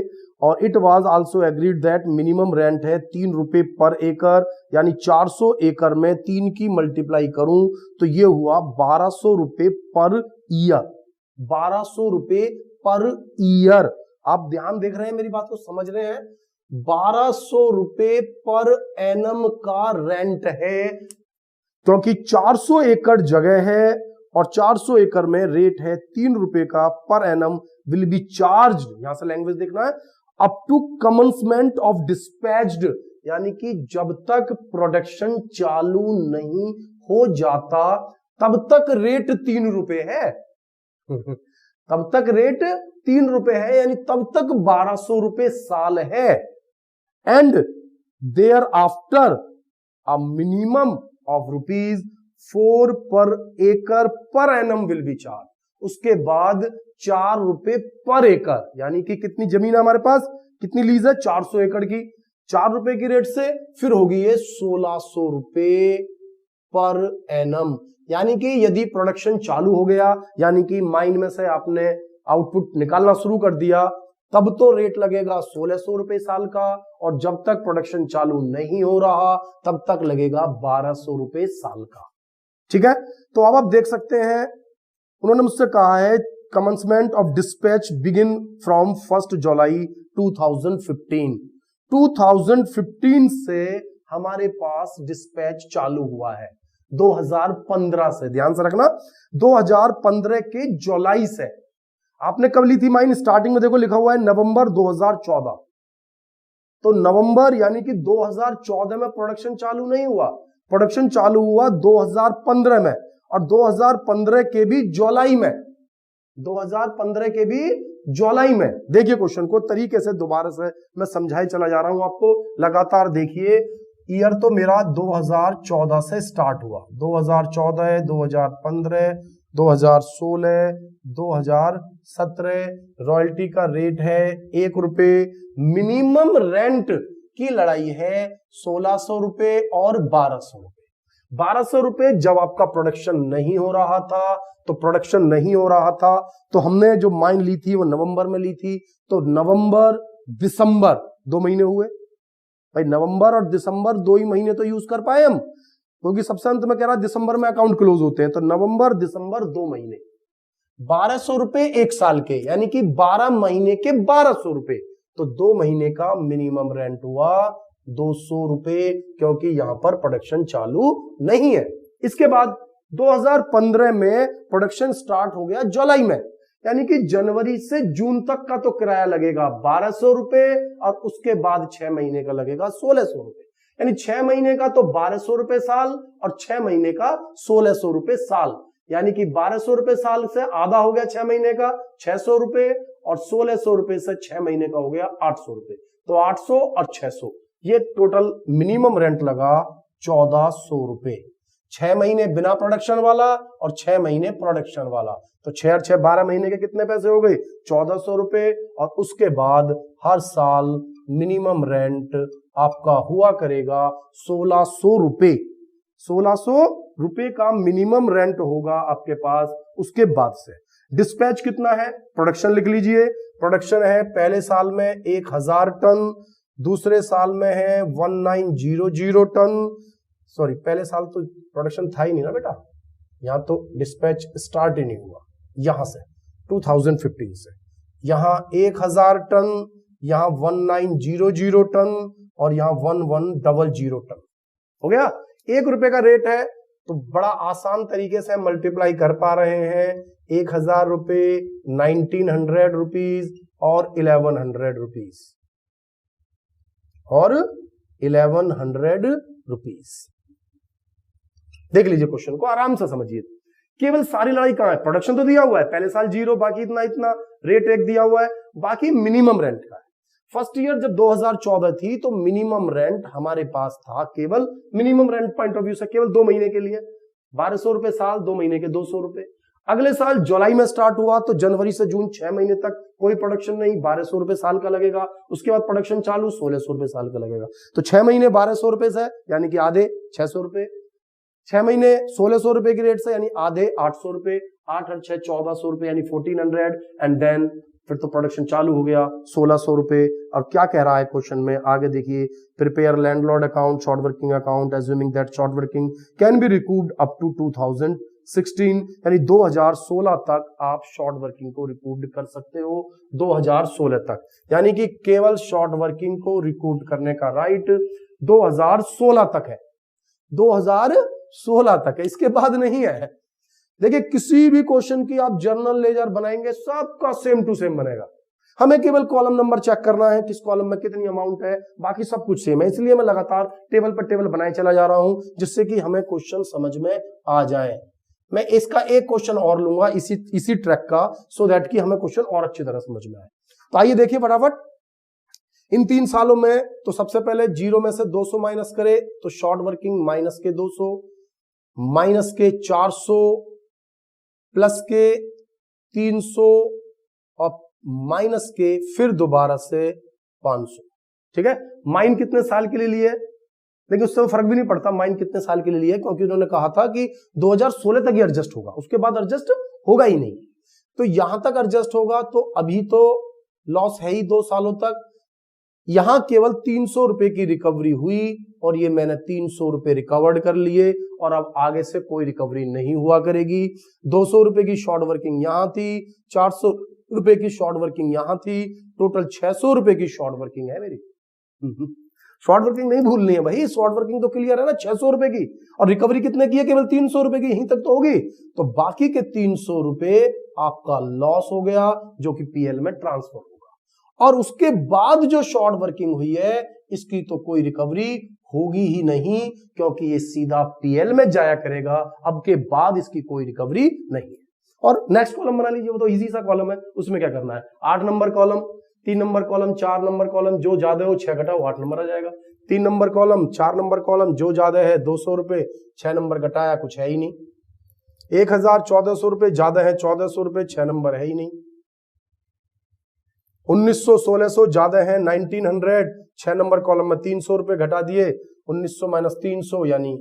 और it was also agreed that minimum rent है 3 रुपए पर एकड़, यानी 400 एकड़ में 3 की मल्टीप्लाई करूं तो ये हुआ 1200 रुपए पर ईयर। 1200 रुपए पर ईयर। आप ध्यान देख रहे हैं, मेरी बात को समझ रहे हैं? 1200 रुपए पर एनम का रेंट है, क्योंकि 400 एकड़ जगह है और 400 एकड़ में रेट है 3 रुपए का per annum will be charge, यहां से लैंग्वेज देखना है, up to commencement of dispatched, यानी कि जब तक प्रोडक्शन चालू नहीं हो जाता तब तक रेट 3 रुपए है। तब तक रेट 3 रुपए है, यानी तब तक 1200 रुपए साल है। And thereafter a minimum of ₹4 per एकड़ per annum will be charge. उसके बाद 4 रुपए पर एकड़, यानी कि कितनी जमीन है हमारे पास, कितनी लीज है, 400 एकड़ की, 4 रुपए की रेट से फिर होगी ये 1600 रुपए पर एनम। यानी कि यदि प्रोडक्शन चालू हो गया, यानी कि माइन में से आपने आउटपुट निकालना शुरू कर दिया, तब तो रेट लगेगा 1600 रुपए साल का, और जब तक प्रोडक्शन चालू नहीं हो रहा तब तक लगेगा 1200 रुपए साल का। ठीक है, तो अब आप देख सकते हैं, उन्होंने मुझसे कहा है commencement of dispatch begin from 1 जुलाई 2015। 2015 से हमारे पास डिस्पैच चालू हुआ है, 2015 से, ध्यान से रखना, 2015 के जुलाई से। आपने कब ली थी माइन? स्टार्टिंग में देखो लिखा हुआ है नवंबर 2014, तो नवंबर यानी कि 2014 में प्रोडक्शन चालू नहीं हुआ, प्रोडक्शन चालू हुआ 2015 में, और 2015 के भी जुलाई में, 2015 के भी जुलाई में। देखिए क्वेश्चन को तरीके से दोबारा से मैं समझाए चला जा रहा हूं आपको, लगातार देखिए। ईयर तो मेरा 2014 से स्टार्ट हुआ, 2014, 2015, 2016, 2017। रॉयल्टी का रेट है 1 रुपए, मिनिमम रेंट की लड़ाई है 1600 रुपए और 1200 रुपए। 1200 रुपए जब आपका प्रोडक्शन नहीं हो रहा था, तो प्रोडक्शन नहीं हो रहा था तो हमने जो माइन ली थी वो नवंबर में ली थी, तो नवंबर दिसंबर 2 महीने हुए भाई, नवंबर और दिसंबर 2 ही महीने तो यूज कर पाए हम, क्योंकि सबसे अंत में कह रहा दिसंबर में अकाउंट क्लोज होते हैं, तो नवंबर दिसंबर 2 महीने, 1200 रुपए 1 साल के, यानी कि 12 महीने के 1200 रुपए, तो 2 महीने का मिनिमम रेंट हुआ 200 रुपए, क्योंकि यहां पर प्रोडक्शन चालू नहीं है। इसके बाद 2015 में प्रोडक्शन स्टार्ट हो गया जुलाई में, यानी कि जनवरी से जून तक का तो किराया लगेगा 1200 रुपए, और उसके बाद 6 महीने का लगेगा 1600 रुपए, यानी 6 महीने का तो 1200 रुपए साल और 6 महीने का 1600 रुपए साल, यानी कि 1200 रुपए साल से आधा हो गया 6 महीने का 600 रुपए, और 1600 रुपए से 6 महीने का हो गया 800 रुपए, तो 800 और 600 ये टोटल मिनिमम रेंट लगा 1400 रुपए। 6 महीने बिना प्रोडक्शन वाला और 6 महीने प्रोडक्शन वाला, तो 6 और 6 12 महीने के कितने पैसे हो गए? 1400 रुपए। और उसके बाद हर साल मिनिमम रेंट आपका हुआ करेगा 1600 रुपए। 1600 रुपए का मिनिमम रेंट होगा आपके पास। उसके बाद से डिस्पैच कितना है, प्रोडक्शन लिख लीजिए। प्रोडक्शन है पहले साल में 1000 टन, दूसरे साल में है 1900 टन। सॉरी, पहले साल तो प्रोडक्शन था ही नहीं ना बेटा, यहां तो डिस्पैच स्टार्ट ही नहीं हुआ। यहां से 2015 से यहां 1000 टन, यहां 1900 टन, और यहां 1100 टन हो गया। 1 रुपए का रेट है तो बड़ा आसान तरीके से मल्टीप्लाई कर पा रहे हैं। 1000 रुपए, 1900 रुपीज और 1100 रुपीज, और 1100 रुपीज। देख लीजिए क्वेश्चन को, आराम से समझिए। केवल सारी लड़ाई कहां है, प्रोडक्शन तो दिया हुआ है, पहले साल 0, बाकी इतना इतना, रेट एक दिया हुआ है, बाकी मिनिमम रेंट का है। फर्स्ट ईयर जब 2014 थी तो मिनिमम रेंट हमारे पास था, केवल minimum rent point of view से केवल 2 महीने के लिए 1200 रुपए साल, 2 महीने के 200 रुपए। अगले साल जुलाई में स्टार्ट हुआ तो जनवरी से जून 6 महीने तक कोई प्रोडक्शन नहीं, 1200 रुपए साल का लगेगा। उसके बाद प्रोडक्शन चालू, 1600 रुपए साल का लगेगा। तो 6 महीने 1200 रुपए से यानी कि आधे 600 रुपए, 6 महीने 1600 रुपए की रेट से यानी आधे 800 रुपए, 8 और 6 1400 रुपए यानी 1400, एंड देन फिर तो प्रोडक्शन चालू हो गया 1600 रुपए। और क्या कह रहा है क्वेश्चन में, आगे देखिए, prepare landlord account, short working account, assuming that short working can be recouped up to 2016, यानी 2016 तक आप शॉर्ट वर्किंग को रिकूव्ड कर सकते हो, 2016 तक, यानी कि केवल शॉर्ट वर्किंग को रिकूव्ड करने का राइट 2016 तक है, 2016 तक है, इसके बाद नहीं है। देखिए किसी भी क्वेश्चन की आप जर्नल लेजर बनाएंगे सबका सेम टू सेम बनेगा, हमें केवल कॉलम नंबर चेक करना है, किस कॉलम में कितनी अमाउंट है, बाकी सब कुछ सेम है। इसलिए मैं लगातार टेबल पर टेबल बनाए चला जा रहा हूं, जिससे कि हमें क्वेश्चन समझ में आ जाए। मैं इसका एक क्वेश्चन और लूंगा इसी ट्रैक का, सो दैट कि हमें क्वेश्चन और अच्छी तरह समझ में आए। तो आइए देखिए फटाफट इन 3 सालों में। तो सबसे पहले 0 में से 200 माइनस करे तो शॉर्ट वर्किंग माइनस के 200, माइनस के 400, प्लस के 300 और माइनस के फिर दोबारा से 500। ठीक है, माइन कितने साल के लिए लिए, लेकिन उससे फर्क भी नहीं पड़ता माइन कितने साल के लिए लिए, क्योंकि उन्होंने कहा था कि 2016 तक ही एडजस्ट होगा, उसके बाद एडजस्ट होगा ही नहीं। तो यहां तक एडजस्ट होगा, तो अभी तो लॉस है ही 2 सालों तक। यहां केवल 300 रुपए की रिकवरी हुई और ये मैंने 300 रुपए रिकवर्ड कर लिए, और अब आगे से कोई रिकवरी नहीं हुआ करेगी। 200 रुपए की शॉर्ट वर्किंग यहां थी, 400 रुपए की शॉर्ट वर्किंग यहां थी, टोटल 600 रुपए की शॉर्ट वर्किंग है मेरी। शॉर्ट वर्किंग नहीं भूलनी है भाई, शॉर्ट वर्किंग तो क्लियर है ना, 600 रुपए की, और रिकवरी कितने की है, केवल 300 रुपए की, यहीं तक तो होगी। तो बाकी के 300 रुपए आपका लॉस हो गया, जो कि पीएल में ट्रांसफर होगा। और उसके बाद जो शॉर्ट वर्किंग हुई है, इसकी तो कोई रिकवरी होगी ही नहीं, क्योंकि ये सीधा पीएल में जाया करेगा, अब के बाद इसकी कोई रिकवरी नहीं है। और नेक्स्ट कॉलम बना लीजिए, वो तो इजी सा कॉलम है, उसमें क्या करना है, 8 number column, 3 number column, 4 number column, जो ज्यादा हो 6 घटाओ 8 नंबर आ जाएगा। 3 नंबर कॉलम, 4 नंबर कॉलम, जो ज्यादा है 200 रुपए, 6 नंबर घटाया कुछ है ही नहीं। 1000 1400 रुपए ज्यादा है 1400 रुपए, 6 नंबर है ही नहीं। 1900 1600 ज्यादा है 1900, 6 नंबर कॉलम में 300 रुपए घटा दिए, 1900 माइनस 300 यानी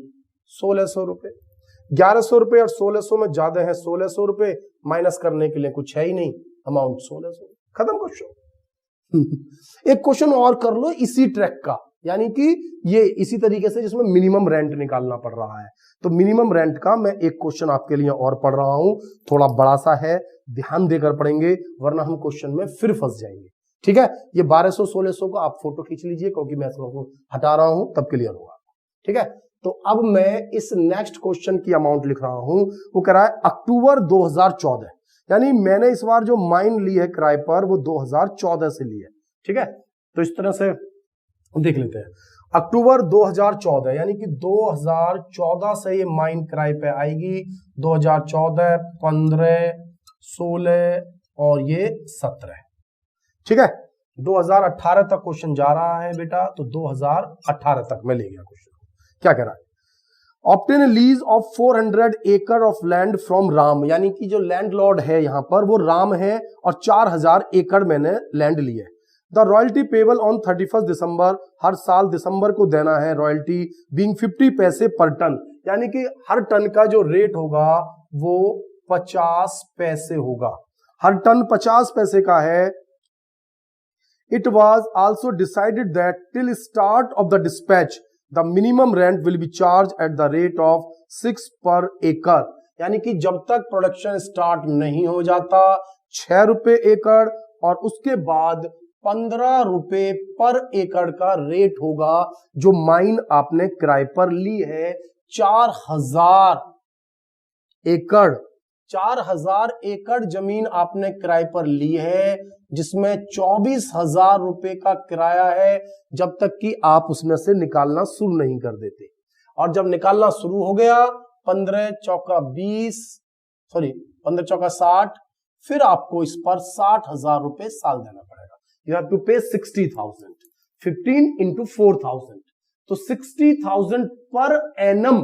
1600 रुपए। 1100 रुपए और 1600 में ज्यादा है 1600 रुपए, माइनस करने के लिए कुछ है ही नहीं, अमाउंट 1600। खत्म क्वेश्चन। एक क्वेश्चन और कर लो इसी ट्रैक का, यानी कि ये इसी तरीके से जिसमें मिनिमम रेंट निकालना पड़ रहा है। तो मिनिमम रेंट का मैं एक क्वेश्चन आपके लिए और पढ़ रहा हूं, थोड़ा बड़ा सा है, ध्यान देकर पढ़ेंगे वरना हम क्वेश्चन में फिर फंस जाएंगे। ठीक है, ये 1200 1600 को आप फोटो खींच लीजिए, क्योंकि मैं इसको हटा रहा हूं तब क्लियर होगा। ठीक है, तो अब मैं इस नेक्स्ट क्वेश्चन की अमाउंट लिख रहा हूं, वो कह रहा है अक्टूबर 2014, यानी मैंने इस बार जो माइन ली है किराए पर वो 2014 से ली है। ठीक है, तो इस तरह से देख लेते हैं, अक्टूबर 2014 यानी कि 2014 से ये माइन किराए पे आएगी, 2014 15 16 और ये 17। ठीक है, 2018 तक क्वेश्चन जा रहा है बेटा, तो 2018 तक मैं ले गया क्वेश्चन। क्या कह रहा है, obtain lease of 400 acre of land from Ram, यानी कि जो लैंडलॉर्ड है यहां पर वो राम है और 4000 एकड़ मैंने लैंड ली है। द रॉयल्टी पेबल ऑन 31 दिसंबर, हर साल दिसंबर को देना है रॉयल्टी, बीइंग 50 पैसे पर टन, यानी कि हर टन का जो रेट होगा वो 50 पैसे होगा, हर टन 50 पैसे का है। It was also decided that till start of the dispatch, the minimum rent will be charged at the rate of 6 per acre, यानी कि जब तक प्रोडक्शन स्टार्ट नहीं हो जाता 6 रुपए एकड़, और उसके बाद 15 रुपए पर एकड़ का रेट होगा जो माइन आपने किराए पर ली है। 4000 एकड़ 4000 एकड़ जमीन आपने किराए पर ली है, जिसमें 24,000 रुपए का किराया है, जब तक कि आप उसमें से निकालना शुरू नहीं कर देते। और जब निकालना शुरू हो गया 15 चौका 60, फिर आपको इस पर 60,000 रुपए साल देना पड़ेगा। यू हैव टू पे 60,000, 15 into 4,000, तो 60,000 पर एनम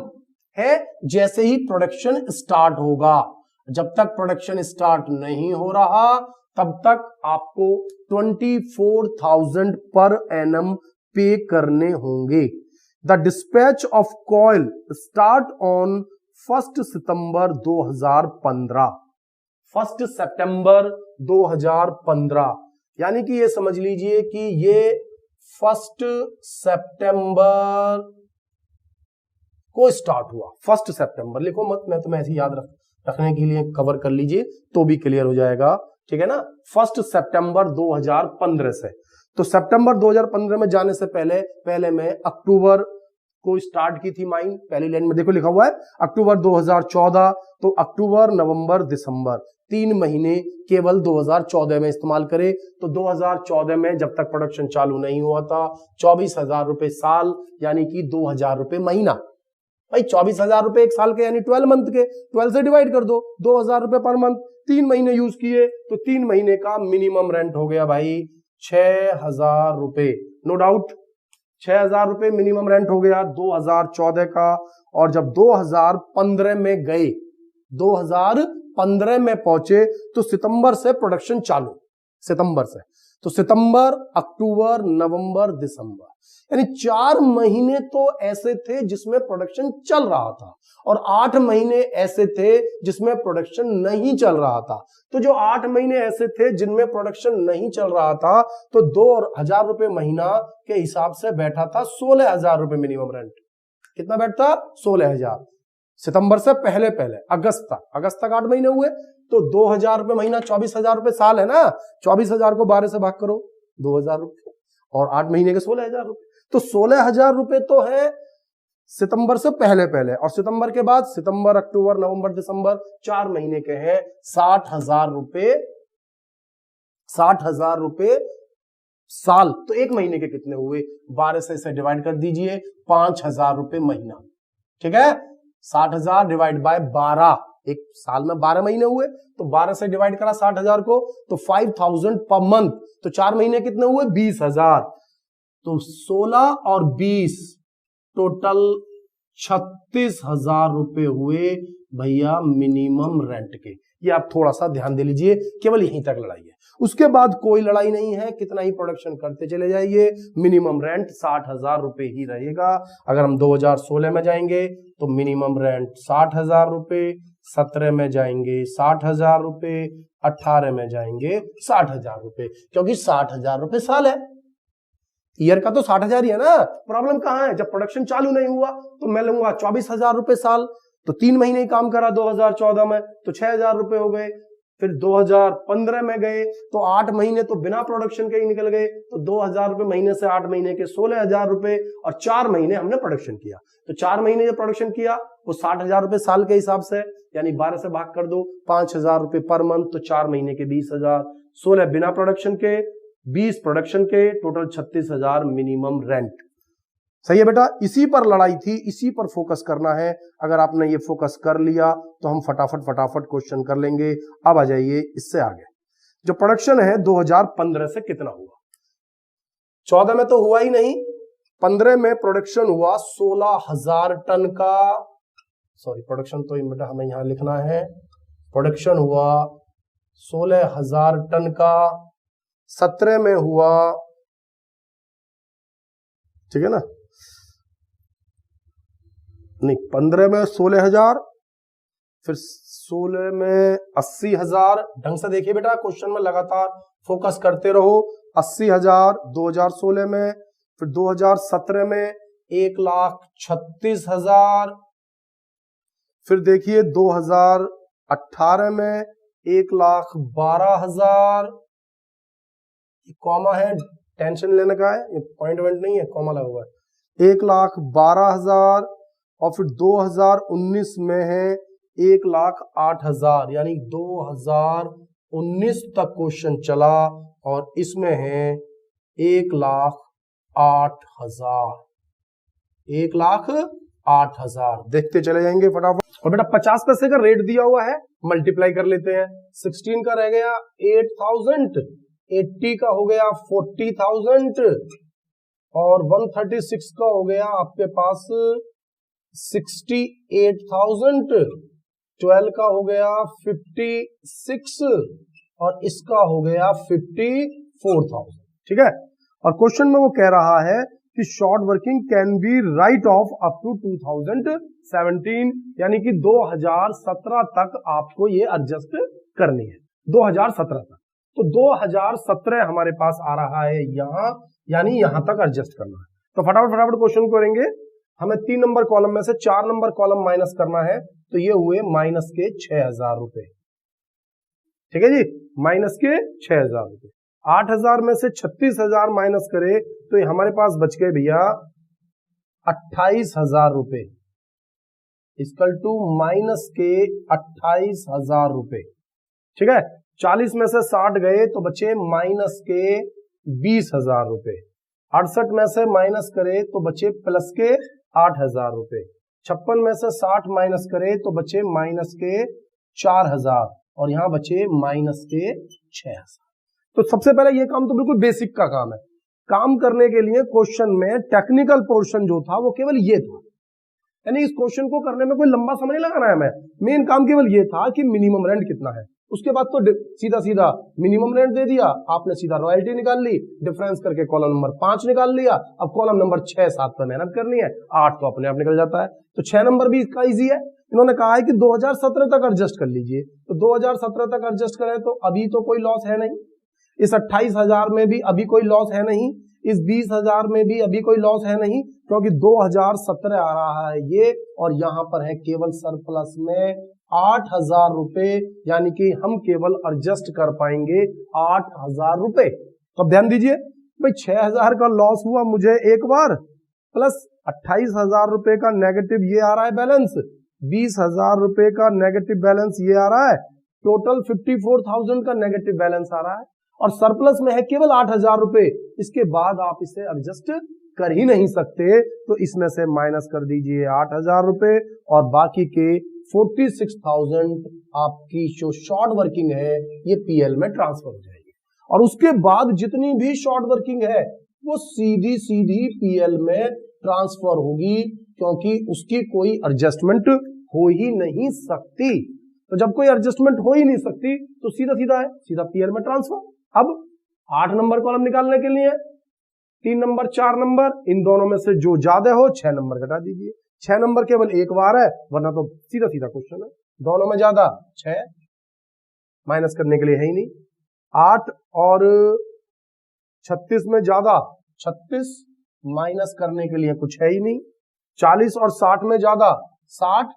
है जैसे ही प्रोडक्शन स्टार्ट होगा। जब तक प्रोडक्शन स्टार्ट नहीं हो रहा तब तक आपको 24,000 पर एनम पे करने होंगे। The dispatch of coil start on 1 सितंबर 2015, 1 सितंबर 2015, यानी कि ये समझ लीजिए कि ये 1 सितंबर को स्टार्ट हुआ। 1 सितंबर लिखो मत, मैं तुम्हें ऐसे याद रखने के लिए कवर कर लीजिए तो भी क्लियर हो जाएगा, ठीक है ना। 1 सितंबर 2015 से, तो सितंबर 2015 में जाने से पहले मैं अक्टूबर को स्टार्ट की थी माइन। पहली लाइन में देखो लिखा हुआ है अक्टूबर 2014, तो अक्टूबर नवंबर दिसंबर 3 महीने केवल 2014 में इस्तेमाल करे। तो 2014 में जब तक प्रोडक्शन चालू नहीं हुआ था 24,000 रुपए साल, यानी कि 2,000 रुपए महीना। भाई 24,000 रुपए एक साल के, यानी 12 मंथ के, 12 से डिवाइड कर दो, 2,000 रुपए पर मंथ। 3 महीने यूज किए तो 3 महीने का मिनिमम रेंट हो गया भाई 6,000 रुपए। नो डाउट 6,000 रुपए मिनिमम रेंट हो गया 2014 का। और जब 2015 में गए, 2015 में पहुंचे तो सितंबर से प्रोडक्शन चालू, सितंबर से, तो सितंबर, अक्टूबर, नवंबर, दिसंबर, यानी 4 महीने तो ऐसे थे जिसमें प्रोडक्शन चल रहा था और 8 महीने ऐसे थे जिसमें प्रोडक्शन नहीं चल रहा था। तो जो 8 महीने ऐसे थे जिनमें प्रोडक्शन नहीं चल रहा था, तो 2,000 रुपए महीना के हिसाब से बैठा था 16,000 रुपए मिनिमम रेंट। कितना बैठता? 16,000। सितंबर से पहले अगस्त तक 8 महीने हुए, तो 2,000 रुपए महीना, 24,000 रुपए साल है ना। 24,000 को 12 से भाग करो, 2,000 रुपए, और 8 महीने के 16,000 रुपए, तो 16,000 रुपए तो है सितंबर से पहले। और सितंबर के बाद सितंबर, अक्टूबर, नवंबर, दिसंबर 4 महीने के हैं 60,000 रुपए, 60,000 रुपए साल। तो एक महीने के कितने हुए? 12 से इसे डिवाइड कर दीजिए, 5,000 रुपए महीना, ठीक है। 60,000 डिवाइड बाय 12, एक साल में 12 महीने हुए, तो 12 से डिवाइड करा 60,000 को, तो 5,000 पर मंथ। तो 4 महीने कितने हुए? 20,000। तो 16 और 20 टोटल 36,000 रुपए हुए भैया मिनिमम रेंट के। ये आप थोड़ा सा ध्यान दे लीजिए, केवल यहीं तक लड़ाई है, उसके बाद कोई लड़ाई नहीं है। कितना ही प्रोडक्शन करते चले जाइए, मिनिमम रेंट 60,000 रुपए ही रहेगा। अगर हम 2016 में जाएंगे तो मिनिमम रेंट 60,000 रुपए, 17 में जाएंगे 60,000 रुपए, 18 में जाएंगे 60,000 रुपए, क्योंकि 60,000 रुपए साल है, ईयर का तो 60,000 ही है ना। प्रॉब्लम कहां है? जब प्रोडक्शन चालू नहीं हुआ तो मैं लूंगा 24,000 रुपए साल, तो 3 महीने ही काम करा 2014 में, तो 6,000 रुपए हो गए। फिर 2015 में गए तो 8 महीने तो बिना प्रोडक्शन के ही निकल गए, तो 2,000 रुपए महीने से 8 महीने के 16,000 रुपए, और 4 महीने हमने प्रोडक्शन किया। तो 4 महीने जो प्रोडक्शन किया वो 60,000 रुपए साल के हिसाब से, यानी 12 से भाग कर दो, 5,000 रुपए पर मंथ, तो 4 महीने के 20,000, 16 बिना प्रोडक्शन के, 20 प्रोडक्शन के, टोटल 36,000 मिनिमम रेंट। सही है बेटा, इसी पर लड़ाई थी, इसी पर फोकस करना है। अगर आपने ये फोकस कर लिया तो हम फटाफट क्वेश्चन कर लेंगे। अब आ जाइए इससे आगे, जो प्रोडक्शन है 2015 से कितना हुआ? 14 में तो हुआ ही नहीं, 15 में प्रोडक्शन हुआ 16,000 टन का। सॉरी, प्रोडक्शन तो बेटा हमें यहां लिखना है, प्रोडक्शन हुआ 16,000 टन का। 17 में हुआ, ठीक है ना, नहीं 15 में 16,000, फिर 16 में 80,000। ढंग से देखिए बेटा, क्वेश्चन में लगातार फोकस करते रहो। 80,000 2016 में, फिर 2017 में 1,36,000, फिर देखिए 2018 में 1,12,000। कॉमा है, टेंशन लेने का है, ये पॉइंट वेंट नहीं है, कॉमा लगा हुआ है। 1,12,000, और फिर 2019 में है 1,08,000 यानी 2019 तक क्वेश्चन चला और इसमें है 1,08,000। 1,08,000 देखते चले जाएंगे फटाफट। और बेटा 50 पैसे का रेट दिया हुआ है, मल्टीप्लाई कर लेते हैं। 16 का रह गया 8,000, 80 का हो गया 40,000 और 136 का हो गया आपके पास 68,000, 12 का हो गया 56 और इसका हो गया 54,000। ठीक है, और क्वेश्चन में वो कह रहा है कि short working can be write off up to 2017 यानी कि 2017 तक आपको ये एडजस्ट करनी है, 2017 तक। तो 2017 हमारे पास आ रहा है यहां, यानी यहां तक एडजस्ट करना है। तो फटाफट क्वेश्चन करेंगे। हमें 3 नंबर कॉलम में से 4 नंबर कॉलम माइनस करना है, तो ये हुए माइनस के 6,000 रुपए। ठीक है जी, माइनस के 6,000 रुपए। 8,000 में से 36,000 माइनस करे तो ये हमारे पास बच गए भैया 28,000 रुपए, इक्वल टू माइनस के 28,000 रुपए। ठीक है, 40 में से 60 गए तो बचे माइनस के 20,000 रुपए। 68 में से माइनस करे तो बचे प्लस के 8,000 रुपए। 56 में से 60 माइनस करे तो बचे माइनस के 4,000 और यहां बचे माइनस के 6,000। तो सबसे पहले ये काम तो बिल्कुल बेसिक का काम है। काम करने के लिए क्वेश्चन में टेक्निकल पोर्शन जो था वो केवल ये था, यानी इस क्वेश्चन को करने में कोई लंबा समय नहीं लगाना है। मेन काम केवल ये था कि मिनिमम रेंट कितना है। उसके बाद तो सीधा सीधा मिनिमम रेंट दे दिया, आपने सीधा रॉयल्टी निकाल ली, डिफरेंस करके कॉलम नंबर 5 निकाल लिया। अब कॉलम नंबर 6, 7 पर मेहनत करनी है, 8 तो अपने आप निकल जाता है। तो 6 नंबर भी इसका इजी है। इन्होंने कहा है कि 2017 तक एडजस्ट कर लीजिए, तो 2017 तक एडजस्ट करें तो अभी तो कोई लॉस है नहीं, इस 28,000 में भी अभी कोई लॉस है नहीं, इस 20,000 में भी अभी कोई लॉस है नहीं, क्योंकि 2017 आ रहा है ये, और यहां पर है केवल सरप्लस में 8,000 रुपए, यानी कि हम केवल एडजस्ट कर पाएंगे 8,000 रुपए। तो अब ध्यान दीजिए भाई, 6,000 का लॉस हुआ मुझे एक बार, प्लस 28,000 रुपए का नेगेटिव ये आ रहा है बैलेंस, 20,000 रुपए का नेगेटिव बैलेंस ये आ रहा है, टोटल 54,000 का नेगेटिव बैलेंस आ रहा है, और सरप्लस में है केवल 8,000 रुपए। इसके बाद आप इसे एडजस्ट कर ही नहीं सकते, तो इसमें से माइनस कर दीजिए 8,000 रुपए और बाकी के 46,000 आपकी जो शॉर्ट वर्किंग है ये पीएल में ट्रांसफर हो जाएगी, और उसके बाद जितनी भी शॉर्ट वर्किंग है वो सीधी सीधी पीएल में ट्रांसफर होगी, क्योंकि उसकी कोई एडजस्टमेंट हो ही नहीं सकती। तो जब कोई एडजस्टमेंट हो ही नहीं सकती तो सीधा सीधा है, सीधा पीएल में ट्रांसफर। अब 8 नंबर कॉलम निकालने के लिए 3 नंबर 4 नंबर, इन दोनों में से जो ज्यादा हो 6 नंबर घटा दीजिए। 6 नंबर केवल एक बार है, वरना तो सीधा सीधा क्वेश्चन है। दोनों में ज्यादा 6, माइनस करने के लिए है ही नहीं। 8 और 36 में ज्यादा 36, माइनस करने के लिए कुछ है ही नहीं। 40 और 60 में ज्यादा 60,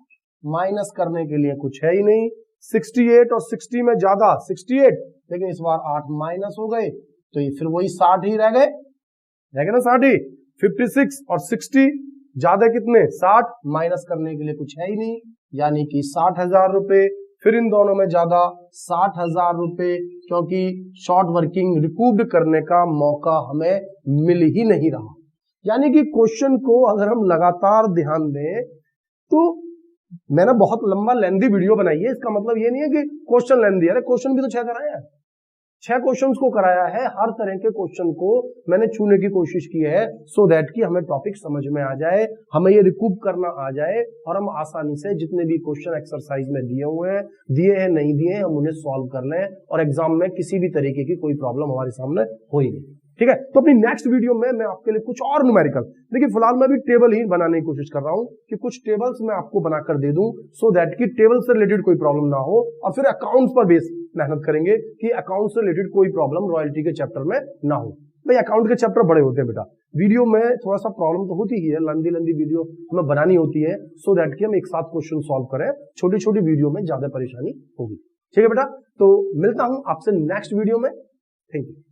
माइनस करने के लिए कुछ है ही नहीं। 68 और 60 में ज्यादा 68, लेकिन इस बार 8 माइनस हो गए तो ये फिर वही 60 ही रह गए ना, 60 ही। 56 और 60 ज्यादा कितने, 60, माइनस करने के लिए कुछ है ही नहीं, यानी कि 60,000 रुपए। फिर इन दोनों में ज्यादा 60,000 रुपए, क्योंकि शॉर्ट वर्किंग रिकूव्ड करने का मौका हमें मिल ही नहीं रहा। यानी कि क्वेश्चन को अगर हम लगातार ध्यान दें तो मैंने बहुत लंबा लेंदी वीडियो बनाई है, इसका मतलब ये नहीं है कि क्वेश्चन लेंदी है, क्वेश्चन भी तो 6 कराया है, 6 क्वेश्चंस को कराया है। हर तरह के क्वेश्चन को मैंने छूने की कोशिश की है, सो दैट कि हमें टॉपिक समझ में आ जाए, हमें ये रिकूप करना आ जाए, और हम आसानी से जितने भी क्वेश्चन एक्सरसाइज में दिए हुए हैं, दिए हैं नहीं दिए हैं, हम उन्हें सॉल्व कर लें, और एग्जाम में किसी भी तरीके की कोई प्रॉब्लम हमारे सामने हो ही नहीं। ठीक है, तो अपनी नेक्स्ट वीडियो में मैं आपके लिए कुछ और न्यूमेरिकल, देखिए फिलहाल मैं भी टेबल ही बनाने की कोशिश कर रहा हूं कि कुछ टेबल्स मैं आपको बनाकर दे दूं, सो दैट कि टेबल से रिलेटेड कोई प्रॉब्लम ना हो, और फिर अकाउंट्स पर बेस मेहनत करेंगे कि अकाउंट से रिलेटेड कोई प्रॉब्लम रॉयल्टी के चैप्टर में ना हो। भाई अकाउंट के चैप्टर बड़े होते हैं बेटा, वीडियो में थोड़ा सा प्रॉब्लम तो होती ही है, लंबी वीडियो हमें बनानी होती है, सो दैट कि हम एक साथ क्वेश्चन सॉल्व करें। छोटी छोटी वीडियो में ज्यादा परेशानी होगी। ठीक है बेटा, तो मिलता हूं आपसे नेक्स्ट वीडियो में। Thank you.